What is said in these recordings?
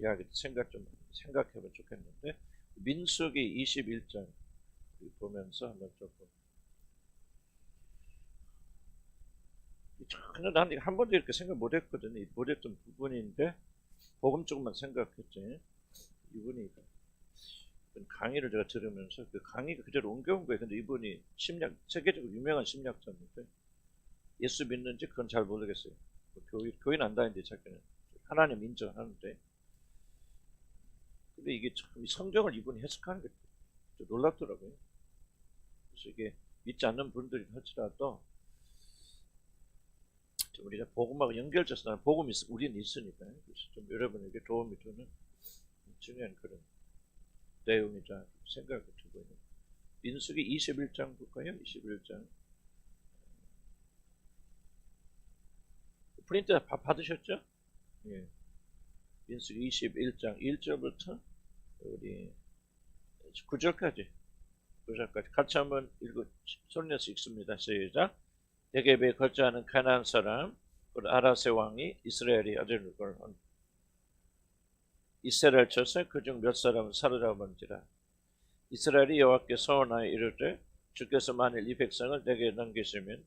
이야기 생각해보면 좋겠는데, 민수기 21장 보면서 한번 조금. 그냥 난 한 번도 이렇게 생각 못했거든요. 못했던 부분인데 복음 쪽만 생각했지. 이분이 강의를 제가 들으면서 그 강의가 그대로 옮겨온 거예요. 근데 이분이 세계적으로 유명한 심리학자인데 예수 믿는지 그건 잘 모르겠어요. 교인 안 다니는데 자기는 하나님 인정하는데, 근데 이게 참 성경을 이분이 해석하는 게 놀랍더라고요. 그래서 이게 믿지 않는 분들이 할지라도 우리가 복음하고 연결돼서 복음이 우리는 있으니까, 그래서 좀 여러분에게 도움이 되는 중요한 그런 내용이자 생각이 들고요. 민수기 21장 볼까요? 21장. 프린트 받으셨죠? 예. 민수기 21장 1절부터 우리 9절까지 같이 한번 손내서 읽습니다. 시작. 네겝에 거주하는 가나안 사람 아라세 왕이 이스라엘이 아들을 이스라엘 쳐서 그중 몇 사람은 사로잡은지라. 이스라엘이 여호와께 서원하여 이르되 주께서 만일 이 백성을 내게 넘기시면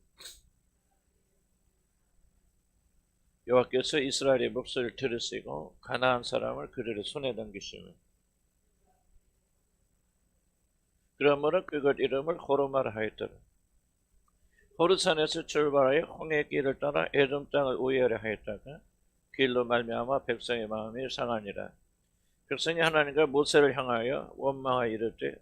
여호와께서 이스라엘의 목소리를 들으시고 가나안 사람을 그들의 손에 넘기시면 그러므로 그것 이름을 호르마라 하였더라. 호르산에서 출발하여 홍해 길을 따라 에돔 땅을 우회하려 하였다가 길로 말미암아 백성의 마음이 상하니라. 백성이 하나님과 모세를 향하여 원망하여 이르되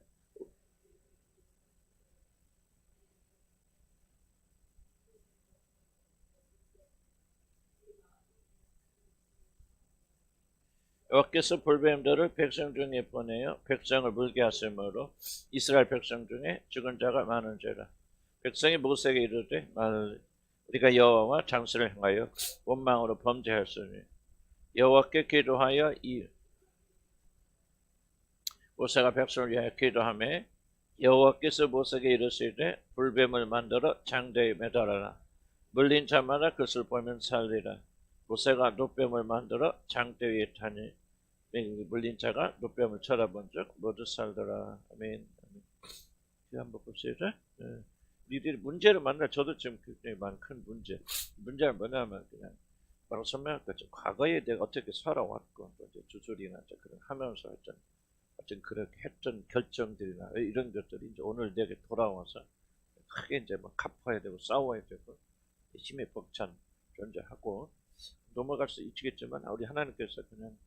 여호와께서 불뱀들을 백성 중에 보내어 백성을 물게 하심으로 이스라엘 백성 중에 죽은 자가 많은지라. 백성이 모세에게 이르되 우리가 여호와와 장수를 향하여 원망으로 범죄하였으니 여호와께 기도하여 모세가 백성을 위하여 기도하며 여호와께서 모세에게 이르시되 불뱀을 만들어 장대에 매달아라. 물린 자마다 그것을 보면 살리라. 모세가 놋뱀을 만들어 장대 위에 타니 물린 자가 놋뱀을 쳐다본 적 모두 살더라. 아멘. 한번 봅시다. 우리들이 문제를 만나, 저도 지금 굉장히 많은 큰 문제는 뭐냐면 그냥 바로 설명할 거죠. 과거에 내가 어떻게 살아왔고 주술이나 그런 하면서 어떤 그렇게 했던 결정들이나 이런 것들이 이제 오늘 내게 돌아와서 크게 이제 막 갚아야 되고 싸워야 되고 힘에 벅찬 존재하고 넘어갈 수 있겠지만 우리 하나님께서 그냥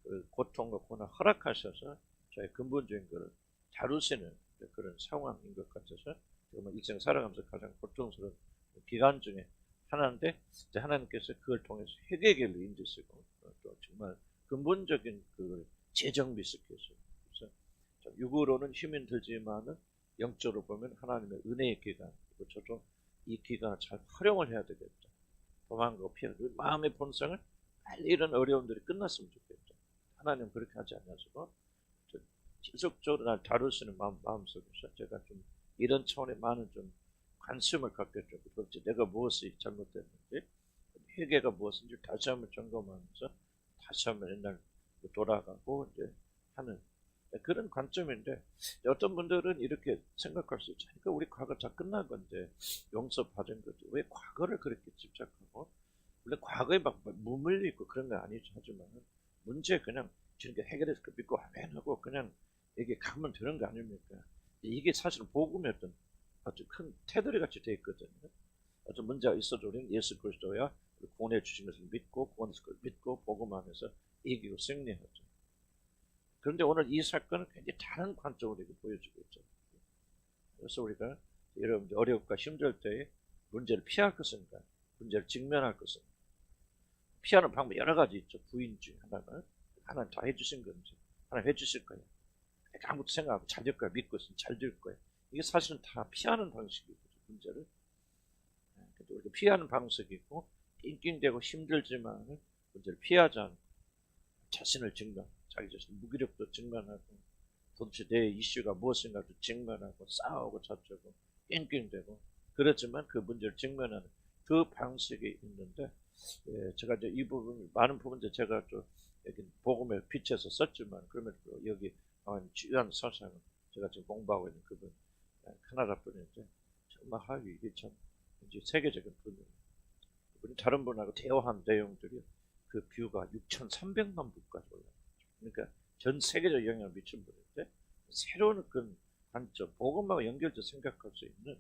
그 고통과 고난 허락하셔서 저의 근본적인 것을 다루시는 그런 상황인 것 같아서 정말 일생 살아가면서 가장 고통스러운 기간 중에 하나인데 하나님께서 그걸 통해서 회개를 인지시고 또 정말 근본적인 그걸 재정비시켜서 그래서 육으로는 힘이 들지만은 영적으로 보면 하나님의 은혜의 기간, 그리고 저도 이 기간을 잘 활용을 해야 되겠다. 도망가고 피하고 마음의 본성을 빨리 이런 어려움들이 끝났으면 좋겠다. 하나님 그렇게 하지 않아서 지속적으로 날 다루시는 마음속에서 제가 좀 이런 차원의 많은 좀 관심을 갖게 되고 도대체 내가 무엇이 잘못됐는지 회개가 무엇인지 다시 한번 점검하면서 다시 한번 옛날 돌아가고 이제 하는 그런 관점인데 어떤 분들은 이렇게 생각할 수 있죠. 그러니까 우리 과거 다 끝난 건데 용서받은 거지 왜 과거를 그렇게 집착하고 물론 과거에 막 무물리 있고 그런 건 아니죠. 하지만 문제 그냥 지금 해결해서 믿고 아멘 하고 그냥 이게 가면 되는 거 아닙니까? 이게 사실 복음의 어떤 큰 테두리 같이 돼 있거든요. 어떤 문제가 있어도 우리는 예수 그리스도야 구원해 주신 것을 믿고 구원해서 그걸 믿고 복음 안에서 이기고 승리하죠. 그런데 오늘 이 사건은 굉장히 다른 관점으로 이렇게 보여주고 있죠. 그래서 우리가 여러분들 어렵고 힘들 때에 문제를 피할 것인가, 문제를 직면할 것인가. 피하는 방법이 여러 가지 있죠. 부인 중에 하나는 다 해주신 건지, 하나는 해주실 거예요. 아무것도 생각하고 잘 될 거야, 믿고 있으면 잘 될 거예요. 이게 사실은 다 피하는 방식이거든요, 문제를. 근데 우리가 피하는 방식이 있고, 낑낑대고 힘들지만 문제를 피하지 않고, 자신을 자기 자신 무기력도 증명하고, 도대체 내 이슈가 무엇인가도 증명하고, 싸우고 다투고, 낑낑대고, 그렇지만 그 문제를 증명하는 그 방식이 있는데, 예, 제가 이제 이 부분 많은 부분들 제가 좀 여기 복음에 비춰서 썼지만 그러면 또 여기 주요한 사상은 제가 지금 공부하고 있는 그분 캐나다 분인데 정말 이게 참 이제 세계적인 분이에요. 우리 다른 분하고 대화한 내용들이 그 뷰가 6,300만 뷰까지 올라요. 그러니까 전 세계적 영향을 미친 분인데 새로운 그 관점, 복음하고 연결해서 생각할 수 있는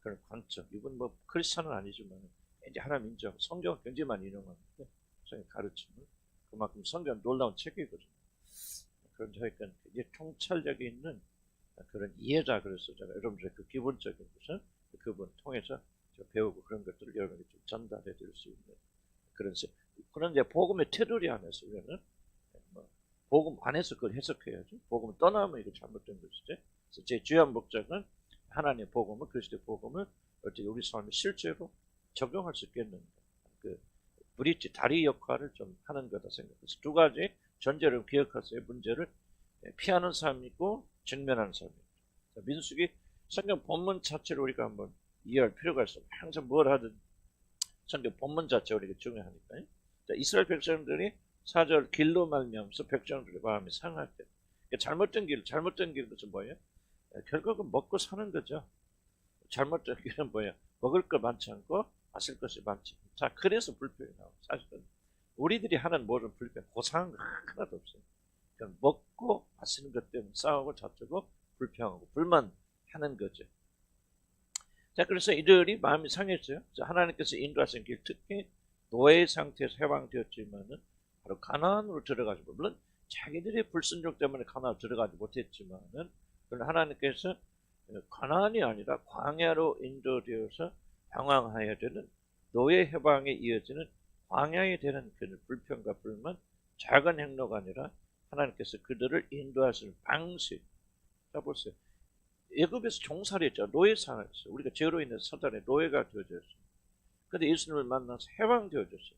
그런 관점. 이분 뭐 크리스천은 아니지만 이제 하나님 인정, 성경을 굉장히 많이 인용하는데 성경 가르침을 그만큼 성경 놀라운 책이거든요. 그런 저희가 이제 통찰력이 있는 그런 이해자 그래서 제가 여러분들의 그 기본적인 것은 그분 통해서 배우고 그런 것들을 여러분에게 좀 전달해 드릴 수 있는 그런 이제 복음의 테두리 안에서 우리는 뭐 복음 안에서 그걸 해석해야죠. 복음을 떠나면 이거 잘못된 것이지. 그래서 제 주요한 목적은 하나님의 복음을 그리스도의 복음을 어떻게 우리 삶에 실제로 적용할 수 있겠는가. 그 브릿지 다리 역할을 좀 하는 거다 생각해서 두 가지 전제를 기억하세요. 문제를 피하는 사람이 있고 직면하는 사람이 있고. 민수기 성경 본문 자체를 우리가 한번 이해할 필요가 있어요. 항상 뭘 하든 성경 본문 자체가 우리가 중요하니까요. 이스라엘 백성들이 4절 길로 말미암아서 백성들의 마음이 상할 때 잘못된 것은 뭐예요? 결국은 먹고 사는 거죠. 잘못된 길은 뭐예요? 먹을 거 많지 않고 마실 것이 많지. 자, 그래서 불평이 나와요. 사실은 우리들이 하는 모든 불평 고상한 거 하나도 없어요. 그냥 먹고 마시는 것 때문에 싸우고 다투고 불평하고 불만하는 거죠. 자, 그래서 이들이 마음이 상했어요. 하나님께서 인도하신 길, 특히 노예 상태에서 해방되었지만은 바로 가나안으로 들어가지 물론 자기들의 불순종 때문에 가나안으로 들어가지 못했지만은 하나님께서 가나안이 아니라 광야로 인도되어서 방황하여야 되는 노예 해방에 이어지는 광야에 되는 그 불평과 불만, 작은 행로가 아니라 하나님께서 그들을 인도하시는 방식. 자, 보세요. 애굽에서 종살이 했죠. 노예 생활했어요. 우리가 죄로 인해서 사단의 노예가 되어졌어요. 그런데 예수님을 만나서 해방되어졌어요.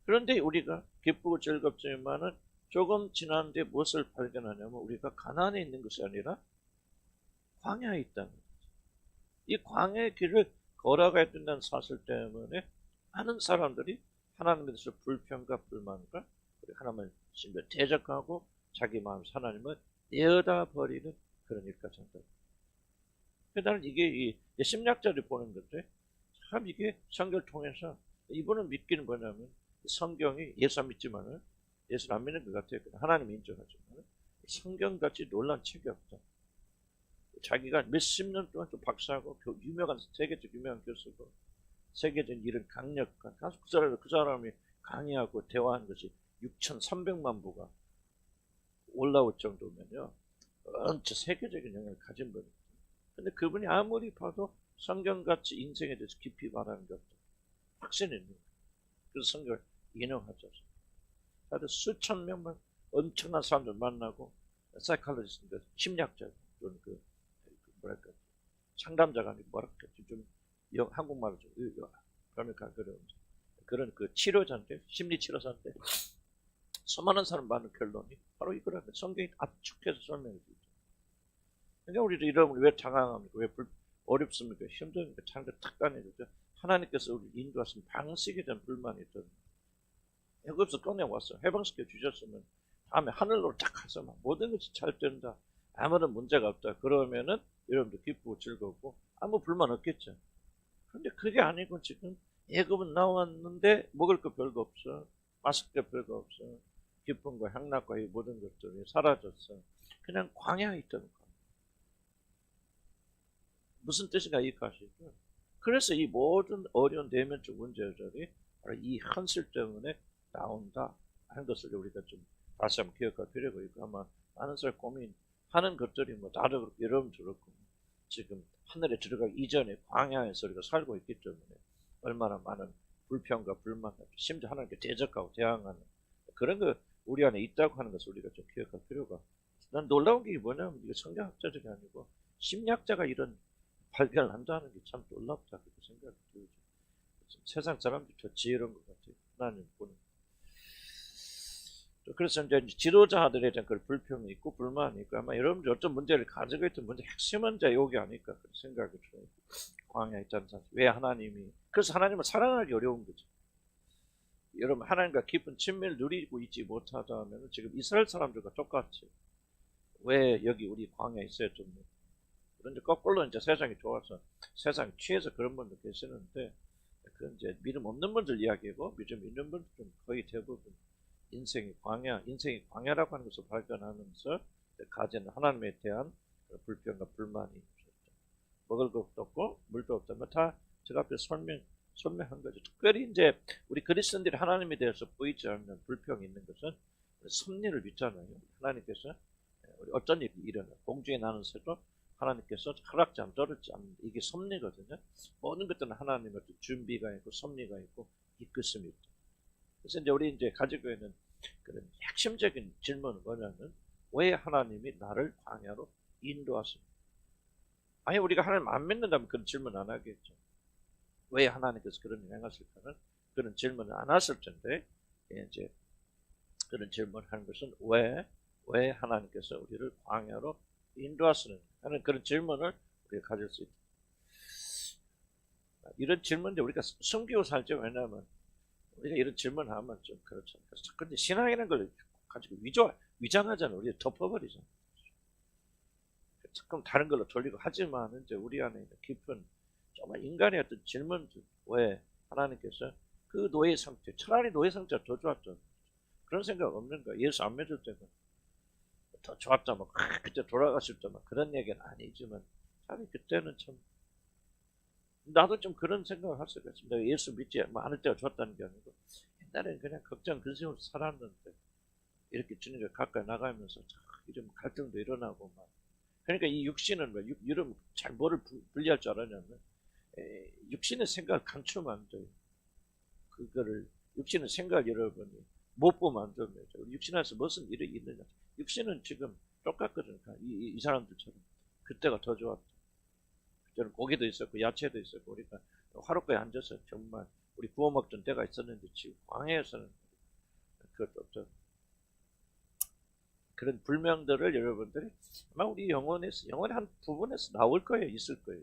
그런데 우리가 기쁘고 즐겁지만은 조금 지난 뒤에 무엇을 발견하냐면 우리가 가나안에 있는 것이 아니라 광야에 있다는 거죠. 이 광야의 길을 걸어가야 된다는 사실 때문에 많은 사람들이 하나님에 대해서 불평과 불만과 하나님을 심지어 대적하고 자기 마음에서 하나님을 내어다버리는 그런 일까지 한다. 나는 이게 심리학자들이 보는 건데 참 이게 성경을 통해서 이분은 믿기는 뭐냐면 성경이 예수 안 믿지만은 예수 안 믿는 것 같아요. 하나님 인정하지만 성경같이 놀란 책이 없다. 자기가 몇십 년 동안 좀 박사하고 유명한 세계적 유명한 교수고 세계적 이런 강력한 그 사람이 강의하고 대화한 것이 6,300만 부가 올라올 정도면요. 전체 세계적인 영향을 가진 분이에요. 근데 그분이 아무리 봐도 성경같이 인생에 대해서 깊이 말하는 게 없다. 확신이 있는 거예요. 그래서 성경을 인용하죠. 하여튼 수천 명만 엄청난 사람들 만나고 사이칼로지스트, 심리학자, 또는 뭐랄까 상담자가 아니고 뭐랄까 좀 한국말로 좀 그러니까 그런 그 치료자인데 심리 치료사인데 수많은 사람 많은 결론이 바로 이거라면 성경이 압축해서 설명해 주죠. 그러니까 우리도 이러면 왜 당황합니까? 왜 어렵습니까? 힘드니까 자기가 탁 꺼내주죠. 하나님께서 우리 인도하신 방식에 대한 불만이 있던 애굽에서 꺼내왔어. 해방시켜 주셨으면 다음에 하늘로 딱 가서 막 모든 것이 잘 된다. 아무런 문제가 없다. 그러면은 여러분들 기쁘고 즐겁고 아무 불만 없겠죠. 그런데 그게 아니고 지금 애굽은 나왔는데 먹을 거 별거 없어. 마실 게 별거 없어. 기쁨과 향락과 이 모든 것들이 사라졌어. 그냥 광야에 있다는 거야. 무슨 뜻인가 이해하시죠? 그래서 이 모든 어려운 내면적 문제들이 바로 이 현실 때문에 나온다 하는 것을 우리가 좀 다시 한번 기억할 필요가 있고 아마 많은 사람 고민하는 것들이 뭐 다들 여러분도 그렇고 지금 하늘에 들어가기 이전에 광야에서 우리가 살고 있기 때문에 얼마나 많은 불평과 불만, 심지어 하나님께 대적하고 대항하는 그런 거 우리 안에 있다고 하는 것을 우리가 좀 기억할 필요가. 난 놀라운 게 뭐냐면 이게 성경학자들이 아니고 심리학자가 이런 발견을 한다는 게 참 놀랍다 그렇게 생각이 들죠. 세상 사람들이 더 지혜로운 것 같아요. 하나님 보는. 그래서 이제 지도자들에 대한 그 불평이 있고 불만이 있고 아마 여러분들 어떤 문제를 가지고 있던 문제 핵심은 이제 여기 아닐까 그런 생각이 들어요. 광야에 있다는 사실. 왜 하나님이 그래서 하나님을 사랑하기 어려운 거죠. 여러분 하나님과 깊은 친밀을 누리고 있지 못하다면 지금 이스라엘 사람들과 똑같이 왜 여기 우리 광야에 있어야 좀 그런데 거꾸로 이제 세상이 좋아서 세상에 취해서 그런 분들 계시는데 그 이제 믿음 없는 분들 이야기고 믿음 있는 분들은 거의 대부분 인생이 광야라고 하는 것을 발견하면서 가진 하나님에 대한 불평과 불만이 있었죠. 먹을 것도 없고 물도 없다면 다 제가 앞에 설명한 거죠. 특별히 이제 우리 그리스도인들이 하나님에 대해서 보이지 않는 불평이 있는 것은 섭리를 믿잖아요. 하나님께서 어떤 일이 일어나 공중에 나는 새도 하나님께서 허락지 않고 떨어지지 않는 이게 섭리거든요. 모든 것들은 하나님의 준비가 있고 섭리가 있고 이끄심이 있다. 그래서 이제 우리 이제 가지고 있는 그런 핵심적인 질문은 뭐냐면 왜 하나님이 나를 광야로 인도하십니까? 아니 우리가 하나님 안 믿는다면 그런 질문 안 하겠죠. 왜 하나님께서 그런 일을 행하실까는 그런 질문을 안 하실 텐데 이제 그런 질문을 하는 것은 왜 하나님께서 우리를 광야로 인도하시는 하는 그런 질문을 우리가 가질 수 있다. 이런 질문인데 우리가 숨기고 살죠. 왜냐하면 우리가 이런 질문하면 좀 그렇죠. 근데 신앙이라는 걸 가지고 위장하잖아요. 우리가 덮어버리잖아요. 조금 다른 걸로 돌리고 하지만 이제 우리 안에 있는 깊은 정말 인간의 어떤 질문들 왜 하나님께서 그 노예 상태 차라리 노예 상태가 더 좋았죠. 그런 생각 없는 거야. 예수 안 믿을 때는 더 좋았다 뭐 그때 돌아갔을 때 뭐 그런 얘기는 아니지만 차라리 그때는 참 나도 좀 그런 생각을 할 수가 있습니다. 예수 믿지 않을 때가 좋았다는 게 아니고 옛날에는 그냥 걱정 근심으로 살았는데 이렇게 주님과 가까이 나가면서 이런 갈등도 일어나고 막 그러니까 이 육신은 뭐 여러분 잘 뭐를 분리할 줄 알았냐면 육신의 생각을 감추면 안 돼요. 그거를 육신의 생각을 여러분이 못 보면 안 됩니다. 우리 육신 안에서 무슨 일이 있느냐. 육신은 지금 똑같거든요. 이 사람들처럼 그때가 더 좋았다. 그때는 고기도 있었고 야채도 있었고 우리가 화롯가에 앉아서 정말 우리 구워 먹던 때가 있었는데 지금 광야에서는 그것도 없죠. 그런 불명들을 여러분들이 아마 우리 영혼의 한 부분에서 나올 거예요. 있을 거예요.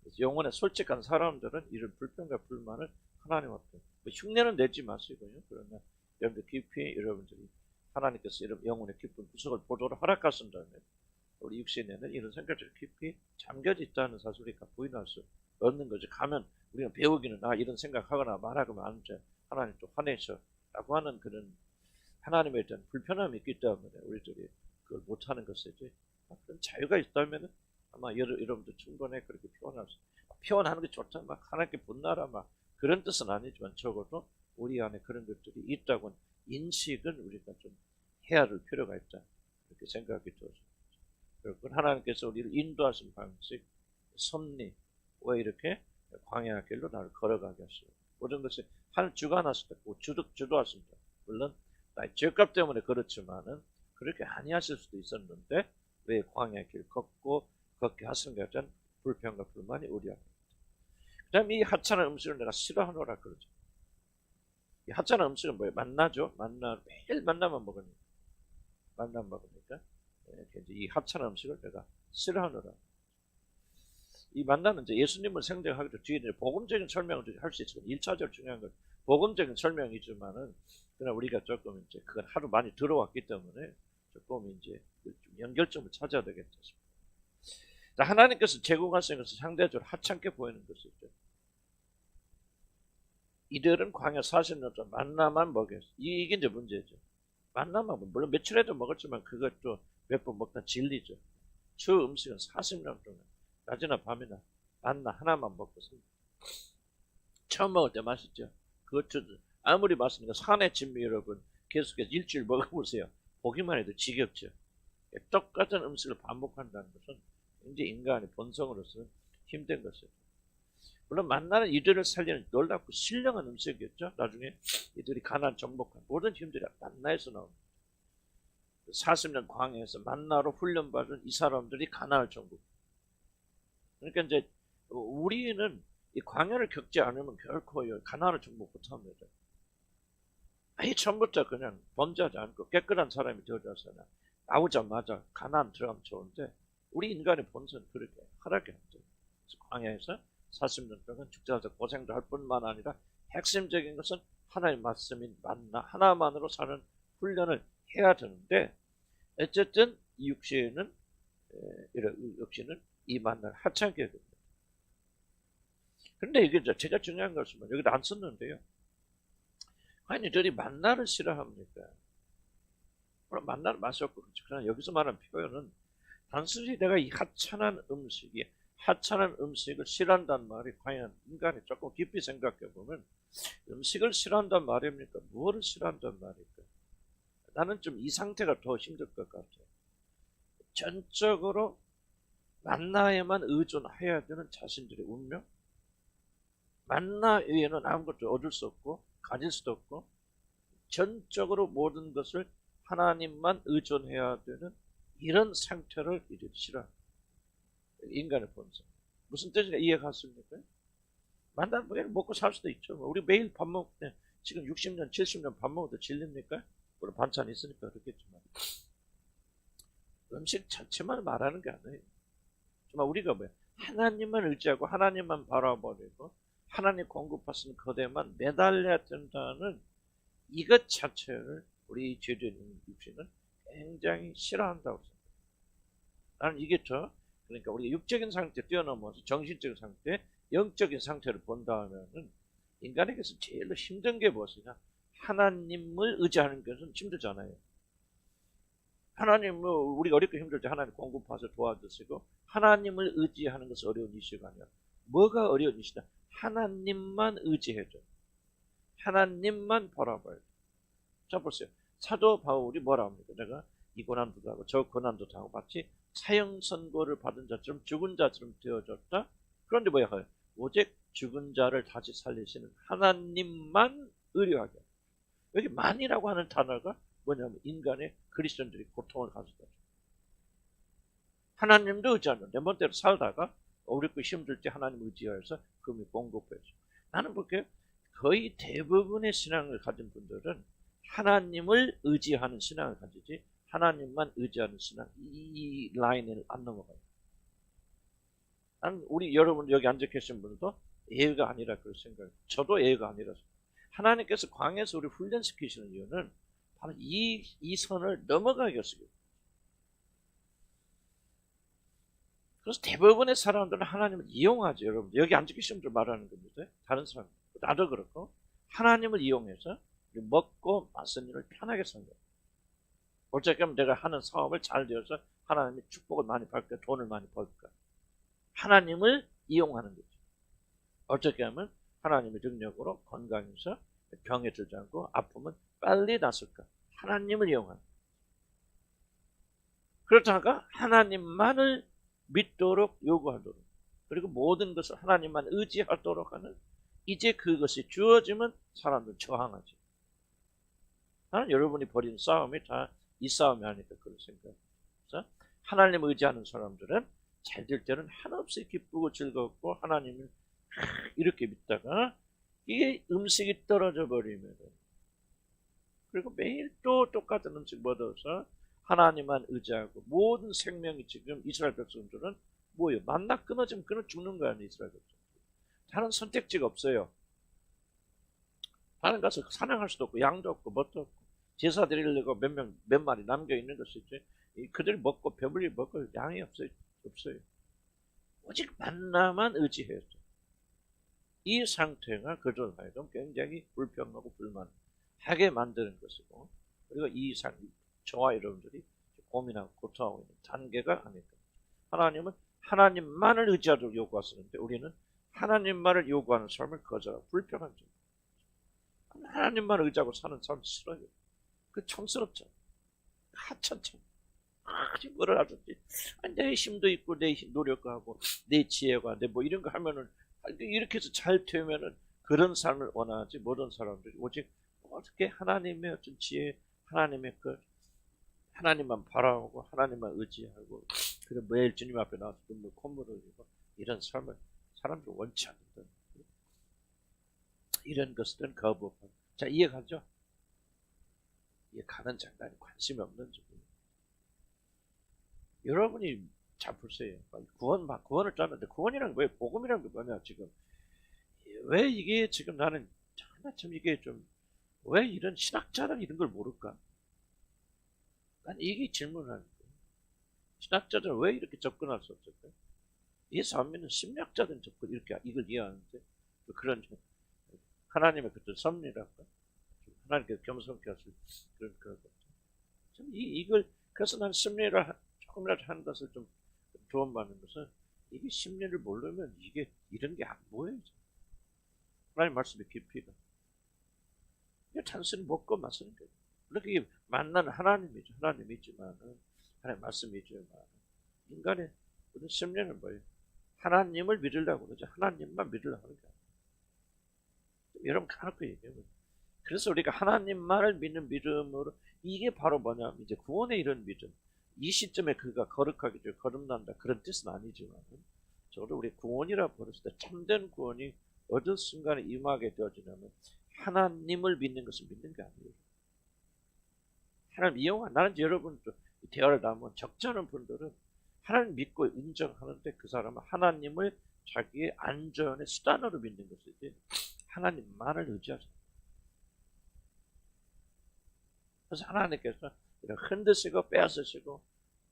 그래서 영혼에 솔직한 사람들은 이런 불평과 불만을 하나님 앞에 뭐 흉내는 내지 마시고요. 그러면 여러분들 깊이 여러분들이 하나님께서 이런 영혼의 깊은 구석을 보도록 허락하신다면 우리 육신에는 이런 생각들이 깊이 잠겨져 있다는 사실을 우리가 부인할 수 없는 거죠. 가면 우리가 배우기는 이런 생각하거나 말하거나 하는데 하나님 또 화내셔라고 하는 그런 하나님에 대한 불편함이 있기 때문에 우리들이 그걸 못하는 것이지 그런 자유가 있다면 아마 여러분들 충분히 그렇게 표현하는 게 좋다 막 하나님께 분나라 막 그런 뜻은 아니지만 적어도 우리 안에 그런 것들이 있다고 인식은 우리가 좀 해야 할 필요가 있다 이렇게 생각이 들어서 그리고 하나님께서 우리를 인도하신 방식 섭리 왜 이렇게 광야 길로 나를 걸어가게 하시고 모든 것이 한 주관하실 때 주도하십니다. 물론 나의 죄값 때문에 그렇지만은 그렇게 아니하실 수도 있었는데 왜 광야 길 걷게 하시는가 하여튼 불평과 불만이 우리 안에 그 다음에 이 하찮은 음식을 내가 싫어하노라 그러죠. 이 하찮은 음식은 뭐예요? 만나죠. 매일 만나만 먹으니까 이 하찮은 음식을 내가 싫어하노라. 이 만나는 이제 예수님을 생각하기도 뒤에 복음적인 설명을 할 수 있지만 1차적으로 중요한 건 복음적인 설명이지만은 그러나 우리가 조금 이제 그건 하도 많이 들어왔기 때문에 조금 이제 좀 연결점을 찾아야 되겠다 싶어요. 하나님께서 제공하신 것은 상대적으로 하찮게 보이는 것이죠. 이들은 광야 40년 동안 만나만 먹였어. 이게 이제 문제죠. 만나만 물론 며칠에도 먹었지만 그것도 몇 번 먹다 질리죠. 주 음식은 40년 동안 낮이나 밤이나 만나 하나만 먹고서 처음 먹을 때 맛있죠. 그것도 아무리 맛있는 산의 진미 여러분 계속해서 일주일 먹어보세요. 보기만 해도 지겹죠. 똑같은 음식을 반복한다는 것은 굉장히 인간의 본성으로서 힘든 것이죠. 물론 만나는 이들을 살리는 놀랍고 신령한 음식이었죠. 나중에 이들이 가나안 정복한 모든 힘들이 만나에서 나옵니다. 40년 광야에서 만나로 훈련받은 이 사람들이 가나안을 정복. 그러니까 이제 우리는 이 광야를 겪지 않으면 결코 가나안을 정복 못합니다. 아예 처음부터 그냥 범죄하지 않고 깨끗한 사람이 되어져서는 나오자마자 가나안 들어가면 좋은데 우리 인간의 본성은 그렇게 허락이 안 돼요. 그래서 광야에서 40년 동안 죽자서 고생도 할 뿐만 아니라 핵심적인 것은 하나님 말씀인 만나 하나만으로 사는 훈련을 해야 되는데, 어쨌든 이 육신은 역시는 이 만나를 하찮게 됩니다. 그런데 이게 제가 중요한 것은 여기다 안 썼는데요. 아니 저리 만나를 싫어합니까? 물론 만나를 마셨고, 그러나 여기서 말하는 표현은 단순히 내가 이 하찮은 음식을 싫어한다는 말이 과연 인간이 조금 깊이 생각해 보면 음식을 싫어한다는 말입니까? 무엇을 싫어한다는 말일까? 나는 좀 이 상태가 더 힘들 것 같아요. 전적으로 만나에만 의존해야 되는 자신들의 운명, 만나 외에는 아무것도 얻을 수 없고 가질 수도 없고 전적으로 모든 것을 하나님만 의존해야 되는 이런 상태를 이제 싫어합니다. 인간의 본성. 무슨 뜻인가 이해갔습니까? 만나 먹고 살 수도 있죠. 우리 매일 밥 먹을 때 지금 60년, 70년 밥 먹어도 질립니까? 물론 반찬이 있으니까 그렇겠지만 음식 자체만 말하는 게 아니에요. 정말 우리가 하나님만 의지하고 하나님만 바라버리고 하나님 공급하시는 거대만 매달려야 된다는 이것 자체를 우리 죄된 육신은 굉장히 싫어한다고 생각해요. 나는 이게 그러니까 우리가 육적인 상태 뛰어넘어서 정신적인 상태, 영적인 상태를 본다면은 인간에게서 제일 힘든 게 무엇이냐? 하나님을 의지하는 것은 힘들잖아요. 하나님, 우리가 어렵게 힘들 때 하나님 공급하셔서 도와주시고, 하나님을 의지하는 것은 어려운 이슈가 아니야. 뭐가 어려운 이슈다? 하나님만 의지해줘. 하나님만 바라봐야 돼. 자, 보세요. 사도 바울이 뭐라 합니까? 내가 이 고난도 당하고 저 고난도 당하고 마치 사형 선고를 받은 자처럼 죽은 자처럼 되어졌다. 그런데 뭐야? 오직 죽은 자를 다시 살리시는 하나님만 의뢰하게. 여기 만이라고 하는 단어가 뭐냐면 인간의 그리스도인들이 고통을 가졌다. 하나님도 의지하는 내 멋대로 살다가 어렵고 힘들 때 하나님 의지하여서 금이 공급해줘. 나는 볼게요. 거의 대부분의 신앙을 가진 분들은 하나님을 의지하는 신앙을 가지지 하나님만 의지하는 신앙 이 라인을 안 넘어가요. 나는 우리 여러분 여기 앉아 계신 분들도 예의가 아니라 그런 생각해요. 저도 예의가 아니라서. 하나님께서 광야에서 우리 훈련시키시는 이유는 바로 이 선을 넘어가기 위해서요. 그래서 대부분의 사람들은 하나님을 이용하죠. 여러분 여기 앉아 계신 분들 말하는 겁니다. 다른 사람 나도 그렇고 하나님을 이용해서 먹고 마신 일을 편하게 산 거예요. 어쩌면 내가 하는 사업을 잘 되어서 하나님이 축복을 많이 받을까 돈을 많이 벌까. 하나님을 이용하는 거죠. 어떻게 하면 하나님의 능력으로 건강해서 병에 들지 않고 아프면 빨리 낫을까. 하나님을 이용하는 거죠. 그렇다가 하나님만을 믿도록 요구하도록 그리고 모든 것을 하나님만 의지하도록 하는 이제 그것이 주어지면 사람들은 저항하지. 나는 여러분이 벌인 싸움이 다 이 싸움이 아닐까 그런 생각입니다. 하나님 의지하는 사람들은 잘 될 때는 한없이 기쁘고 즐겁고 하나님을 이렇게 믿다가 이게 음식이 떨어져 버리면 그리고 매일 또 똑같은 음식 먹어서 하나님만 의지하고 모든 생명이 지금 이스라엘 백성들은 뭐예요? 만나 끊어지면 끊어 죽는 거 아니에요? 이스라엘 백성들. 다른 선택지가 없어요. 다른 가서 사냥할 수도 없고 양도 없고 뭣도 없고 제사 드리려고 몇 마리 남겨있는 것이지 그들이 먹고 배불리 먹을 양이 없어요. 오직 만나만 의지해야죠. 이 상태가 그들 하여금 굉장히 불평하고 불만하게 만드는 것이고 그리고 이 저와 여러분들이 고민하고 고통하고 있는 단계가 아닐까. 하나님은 하나님만을 의지하도록 요구하시는데 우리는 하나님만을 요구하는 삶을 거절하고 불평한 점. 하나님만 의지하고 사는 사람 싫어요. 그 촌스럽죠. 하찮죠. 아직 뭐를 하든지 내 힘도 있고 내 노력하고 내 지혜가 내 뭐 이런 거 하면은 이렇게 해서 잘 되면은 그런 삶을 원하지 모든 사람들이 오직 어떻게 하나님의 어떤 지혜 하나님의 하나님만 바라보고 하나님만 의지하고 그래 매일 주님 앞에 나와서 눈물 콧물 흘리고 이런 삶을 사람들 원치 않는다. 이런 것들은 거부하고 자 이해가죠? 이해 가는 장단에 관심이 없는 줄. 여러분이 잘 보세요. 구원을 짰는데 구원이란 왜 복음이란 게 뭐냐 지금 왜 이게 지금 나는 참 이게 좀 왜 이런 신학자는 이런 걸 모를까? 난 이게 질문하는 거예요. 신학자들은 왜 이렇게 접근할 수 없을까? 예수 안 믿는 심리학자들은 접근 이렇게 이걸 이해하는데 그런 하나님의 그런 섭리랄까? 하나님께서 겸손케 하실 그런 것. 이걸 그래서 난 심리를 조금이라도 하는 것을 좀 도움받는 것은 이게 심리를 모르면 이게 이런 게 안 보여요. 하나님 말씀의 깊이가. 이게 단순히 먹고 마시는 거예요. 그렇게 만나는 하나님이죠. 하나님이지만은 하나님 말씀이지만 인간의 그런 심리는 뭐예요? 하나님을 믿으려고 그러죠. 하나님만 믿으려고 하는 거예요. 여러분 가놓고 얘기해요. 그래서 우리가 하나님만을 믿는 믿음으로 이게 바로 뭐냐면 이제 구원의 이런 믿음. 이 시점에 그가 거룩하게 거듭난다 그런 뜻은 아니지만 저도 우리 구원이라 부르실 때 참된 구원이 어느 순간에 임하게 되어지냐면 하나님을 믿는 것을 믿는 게 아니에요. 하나님 이용한 나는 여러분 대화를 나누면 적잖은 분들은 하나님 믿고 인정하는데 그 사람은 하나님을 자기의 안전의 수단으로 믿는 것이지 하나님만을 의지하죠. 그래서 하나님께서 흔드시고 빼앗으시고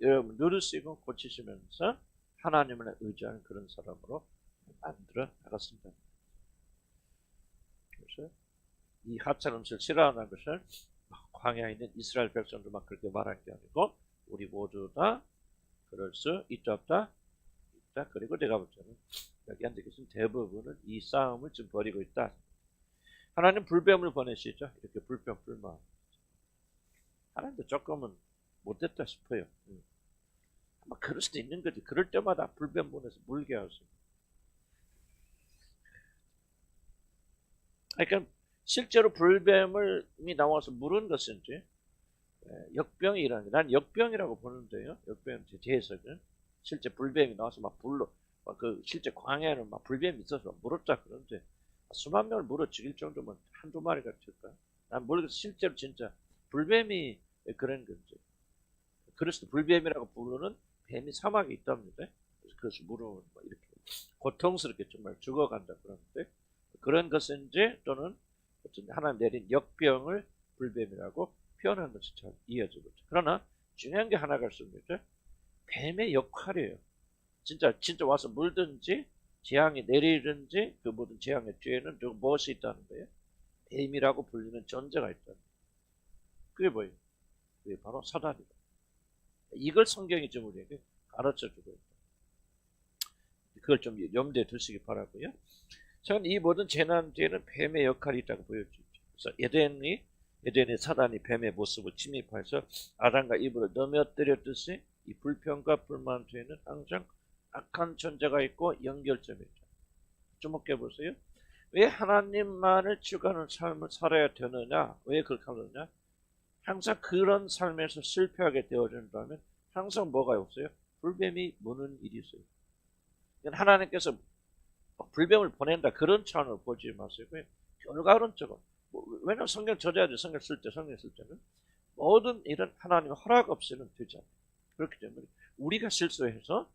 여러분 누르시고 고치시면서 하나님을 의지하는 그런 사람으로 만들어 나갔습니다. 그래서 이 하찮은 음식을 싫어하는 것을 광야에 있는 이스라엘 백성들만 그렇게 말한 게 아니고 우리 모두 다 그럴 수 있다 없다 있다. 그리고 내가 볼 때는 여기 앉아 계신 대부분은 이 싸움을 지금 벌이고 있다. 하나님 불뱀을 보내시죠. 이렇게 불평 불만. 하나님도 조금은 못됐다 싶어요. 아마 그럴 수도 있는 거지. 그럴 때마다 불뱀 보내서 물게 하세요. 그러니까 실제로 불뱀이 나와서 물은 것은 이제 역병이라는 게, 난 역병이라고 보는데요. 역병 제 해석은 실제 불뱀이 나와서 막 불로 그 실제 광야에는 막 불뱀이 있어서 물었다 그러는데 수만 명을 물어 죽일 정도면 한두 마리가 될까? 난 모르겠어. 실제로 진짜 불뱀이 그런 건지. 그래서 불뱀이라고 부르는 뱀이 사막에 있답니다. 그래서 물어 이렇게 고통스럽게 정말 죽어간다 그러는데 그런 것은 이제 또는 하나님 내린 역병을 불뱀이라고 표현하는 것이 잘 이해지고 있죠. 그러나 중요한 게 하나가 있습니다. 뱀의 역할이에요. 진짜 와서 물든지 재앙이 내리든지 그 모든 재앙의 뒤에는 무엇이 있다는 거예요? 뱀이라고 불리는 존재가 있다. 그게 뭐예요? 그게 바로 사단이다. 이걸 성경이 좀 우리에게 가르쳐주고 있다. 그걸 좀 염두에 두시기 바라고요. 저는 이 모든 재난 뒤에는 뱀의 역할이 있다고 보여주죠. 그래서 에덴의 사단이 뱀의 모습을 침입해서 아담과 이브를 넘어뜨렸듯이 이 불평과 불만 뒤에는 항상 악한 존재가 있고 연결점이 있죠. 주목해 보세요. 왜 하나님만을 추구하는 삶을 살아야 되느냐? 왜 그렇게 하느냐? 항상 그런 삶에서 실패하게 되어진다면 항상 뭐가 없어요? 불뱀이 무는 일이 있어요. 하나님께서 불뱀을 보낸다 그런 차원으로 보지 마세요. 결과론적으로 왜냐하면 성경 저자들 성경 쓸 때는 모든 일은 하나님의 허락 없이는 되지 않아요. 그렇기 때문에 우리가 실수해서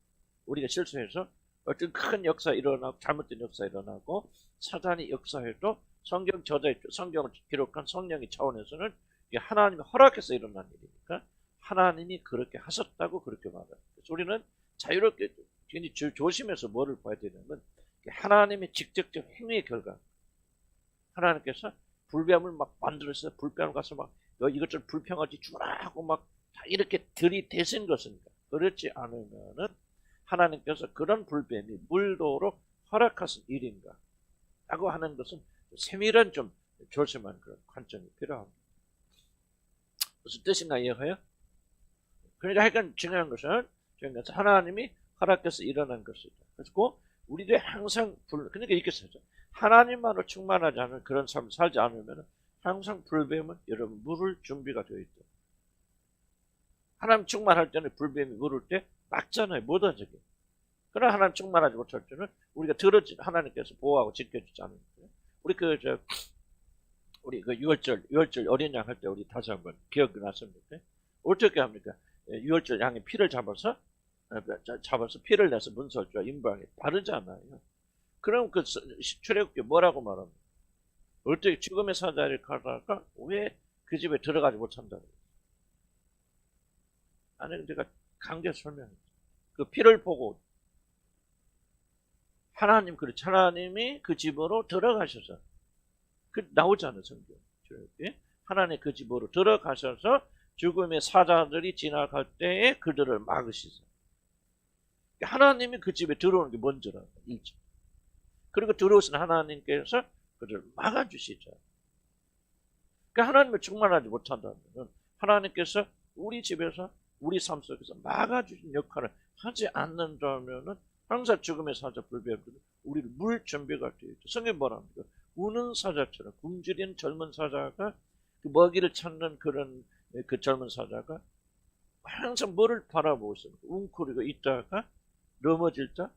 어떤 큰 역사 일어나고 잘못된 역사 일어나고 사단이 역사해도 성경을 기록한 성령의 차원에서는 이게 하나님이 허락해서 일어난 일이니까 하나님이 그렇게 하셨다고 그렇게 말해요. 그래서 우리는 자유롭게 굉장히 조심해서 뭐를 봐야 되냐면 하나님의 직접적 행위의 결과. 하나님께서 불뱀을 막 만들어서 불뱀을 가서 막 너 이것저것 불평하지 주라 하고 막 이렇게 들이대신 것입니다. 그렇지 않으면은 하나님께서 그런 불뱀이 물도록 허락하신 일인가 라고 하는 것은 세밀한 좀 조심한 그런 관점이 필요합니다. 무슨 뜻인가 이해해요? 그러니까 하여간 중요한 것은 하나님이 허락해서 일어난 것이다. 그래서 우리들이 항상 그러니까 이렇게 쓰죠. 하나님만으로 충만하지 않은 그런 삶을 살지 않으면 항상 불뱀은 여러분 물을 준비가 되어 있다. 하나님 충만할 때는 불뱀이 물을 때 막잖아요. 못 하죠. 그러나 하나님 충만하지 못할 때는 우리가 들어진 하나님께서 보호하고 지켜주지 않는 거예요. 우리 그 6월절 어린 양 할 때 우리 다시 한번 기억이 났습니까? 어떻게 합니까? 6월절 양의 피를 잡아서 피를 내서 문설주와 임방에 바르지 않아요. 그럼 그 출애굽기 뭐라고 말합니까? 어떻게 죽음의 사자를 가다가 왜 그 집에 들어가지 못한다. 아니, 내가 강제 설명했죠. 그 피를 보고 하나님, 그렇지. 하나님이 그 집으로 들어가셔서, 그 나오잖아요, 성경. 하나님 그 집으로 들어가셔서 죽음의 사자들이 지나갈 때에 그들을 막으시죠. 하나님이 그 집에 들어오는 게 먼저라는 거예요. 그리고 들어오신 하나님께서 그들을 막아주시죠. 그러니까 하나님을 충만하지 못한다면 하나님께서 우리 집에서 우리 삶 속에서 막아주신 역할을 하지 않는다면 항상 죽음의 사자 불배우들은 우리를 물 준비가 되어 있죠. 성경 뭐라 합니까? 우는 사자처럼 굶주린 젊은 사자가 그 먹이를 찾는 그런 그 젊은 사자가 항상 뭐를 바라보고 있습니까? 웅크리고 있다가 넘어질 자,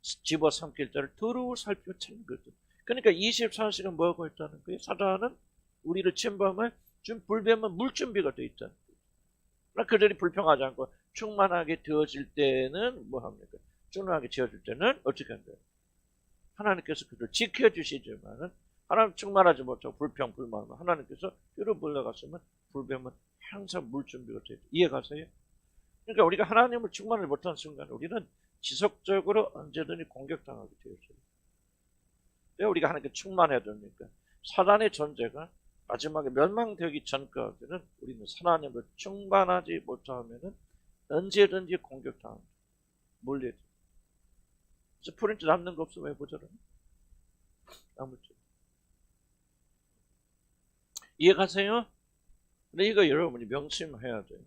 집어삼킬 자를 두루 살펴 찾는 거죠. 그러니까 24시간 뭐 하고 있다는 거예요? 사자는 우리를 침범할 불뱀은 물 준비가 되어 있다는 거예요. 그들이 불평하지 않고 충만하게 되어질 때는 뭐 합니까? 충만하게 되어질 때는 어떻게 한대요? 하나님께서 그들을 지켜주시지만은 하나님 충만하지 못하고 불평, 불만하면 하나님께서 뼈를 불러갔으면 불뱀은 항상 물 준비가 되어 있죠. 이해가세요? 그러니까 우리가 하나님을 충만을 못한 순간 우리는 지속적으로 언제든지 공격당하게 되어 있어요. 왜 우리가 하나님께 충만해야 됩니까? 사단의 존재가 마지막에 멸망되기 전까지는 우리는 하나님을 충만하지 못하면 언제든지 공격당합니다. 물리죠. 그래서 프린트 남는 거 없으면 왜 보자라는 아무튼 이해가세요? 근데 이거 여러분이 명심해야 돼요.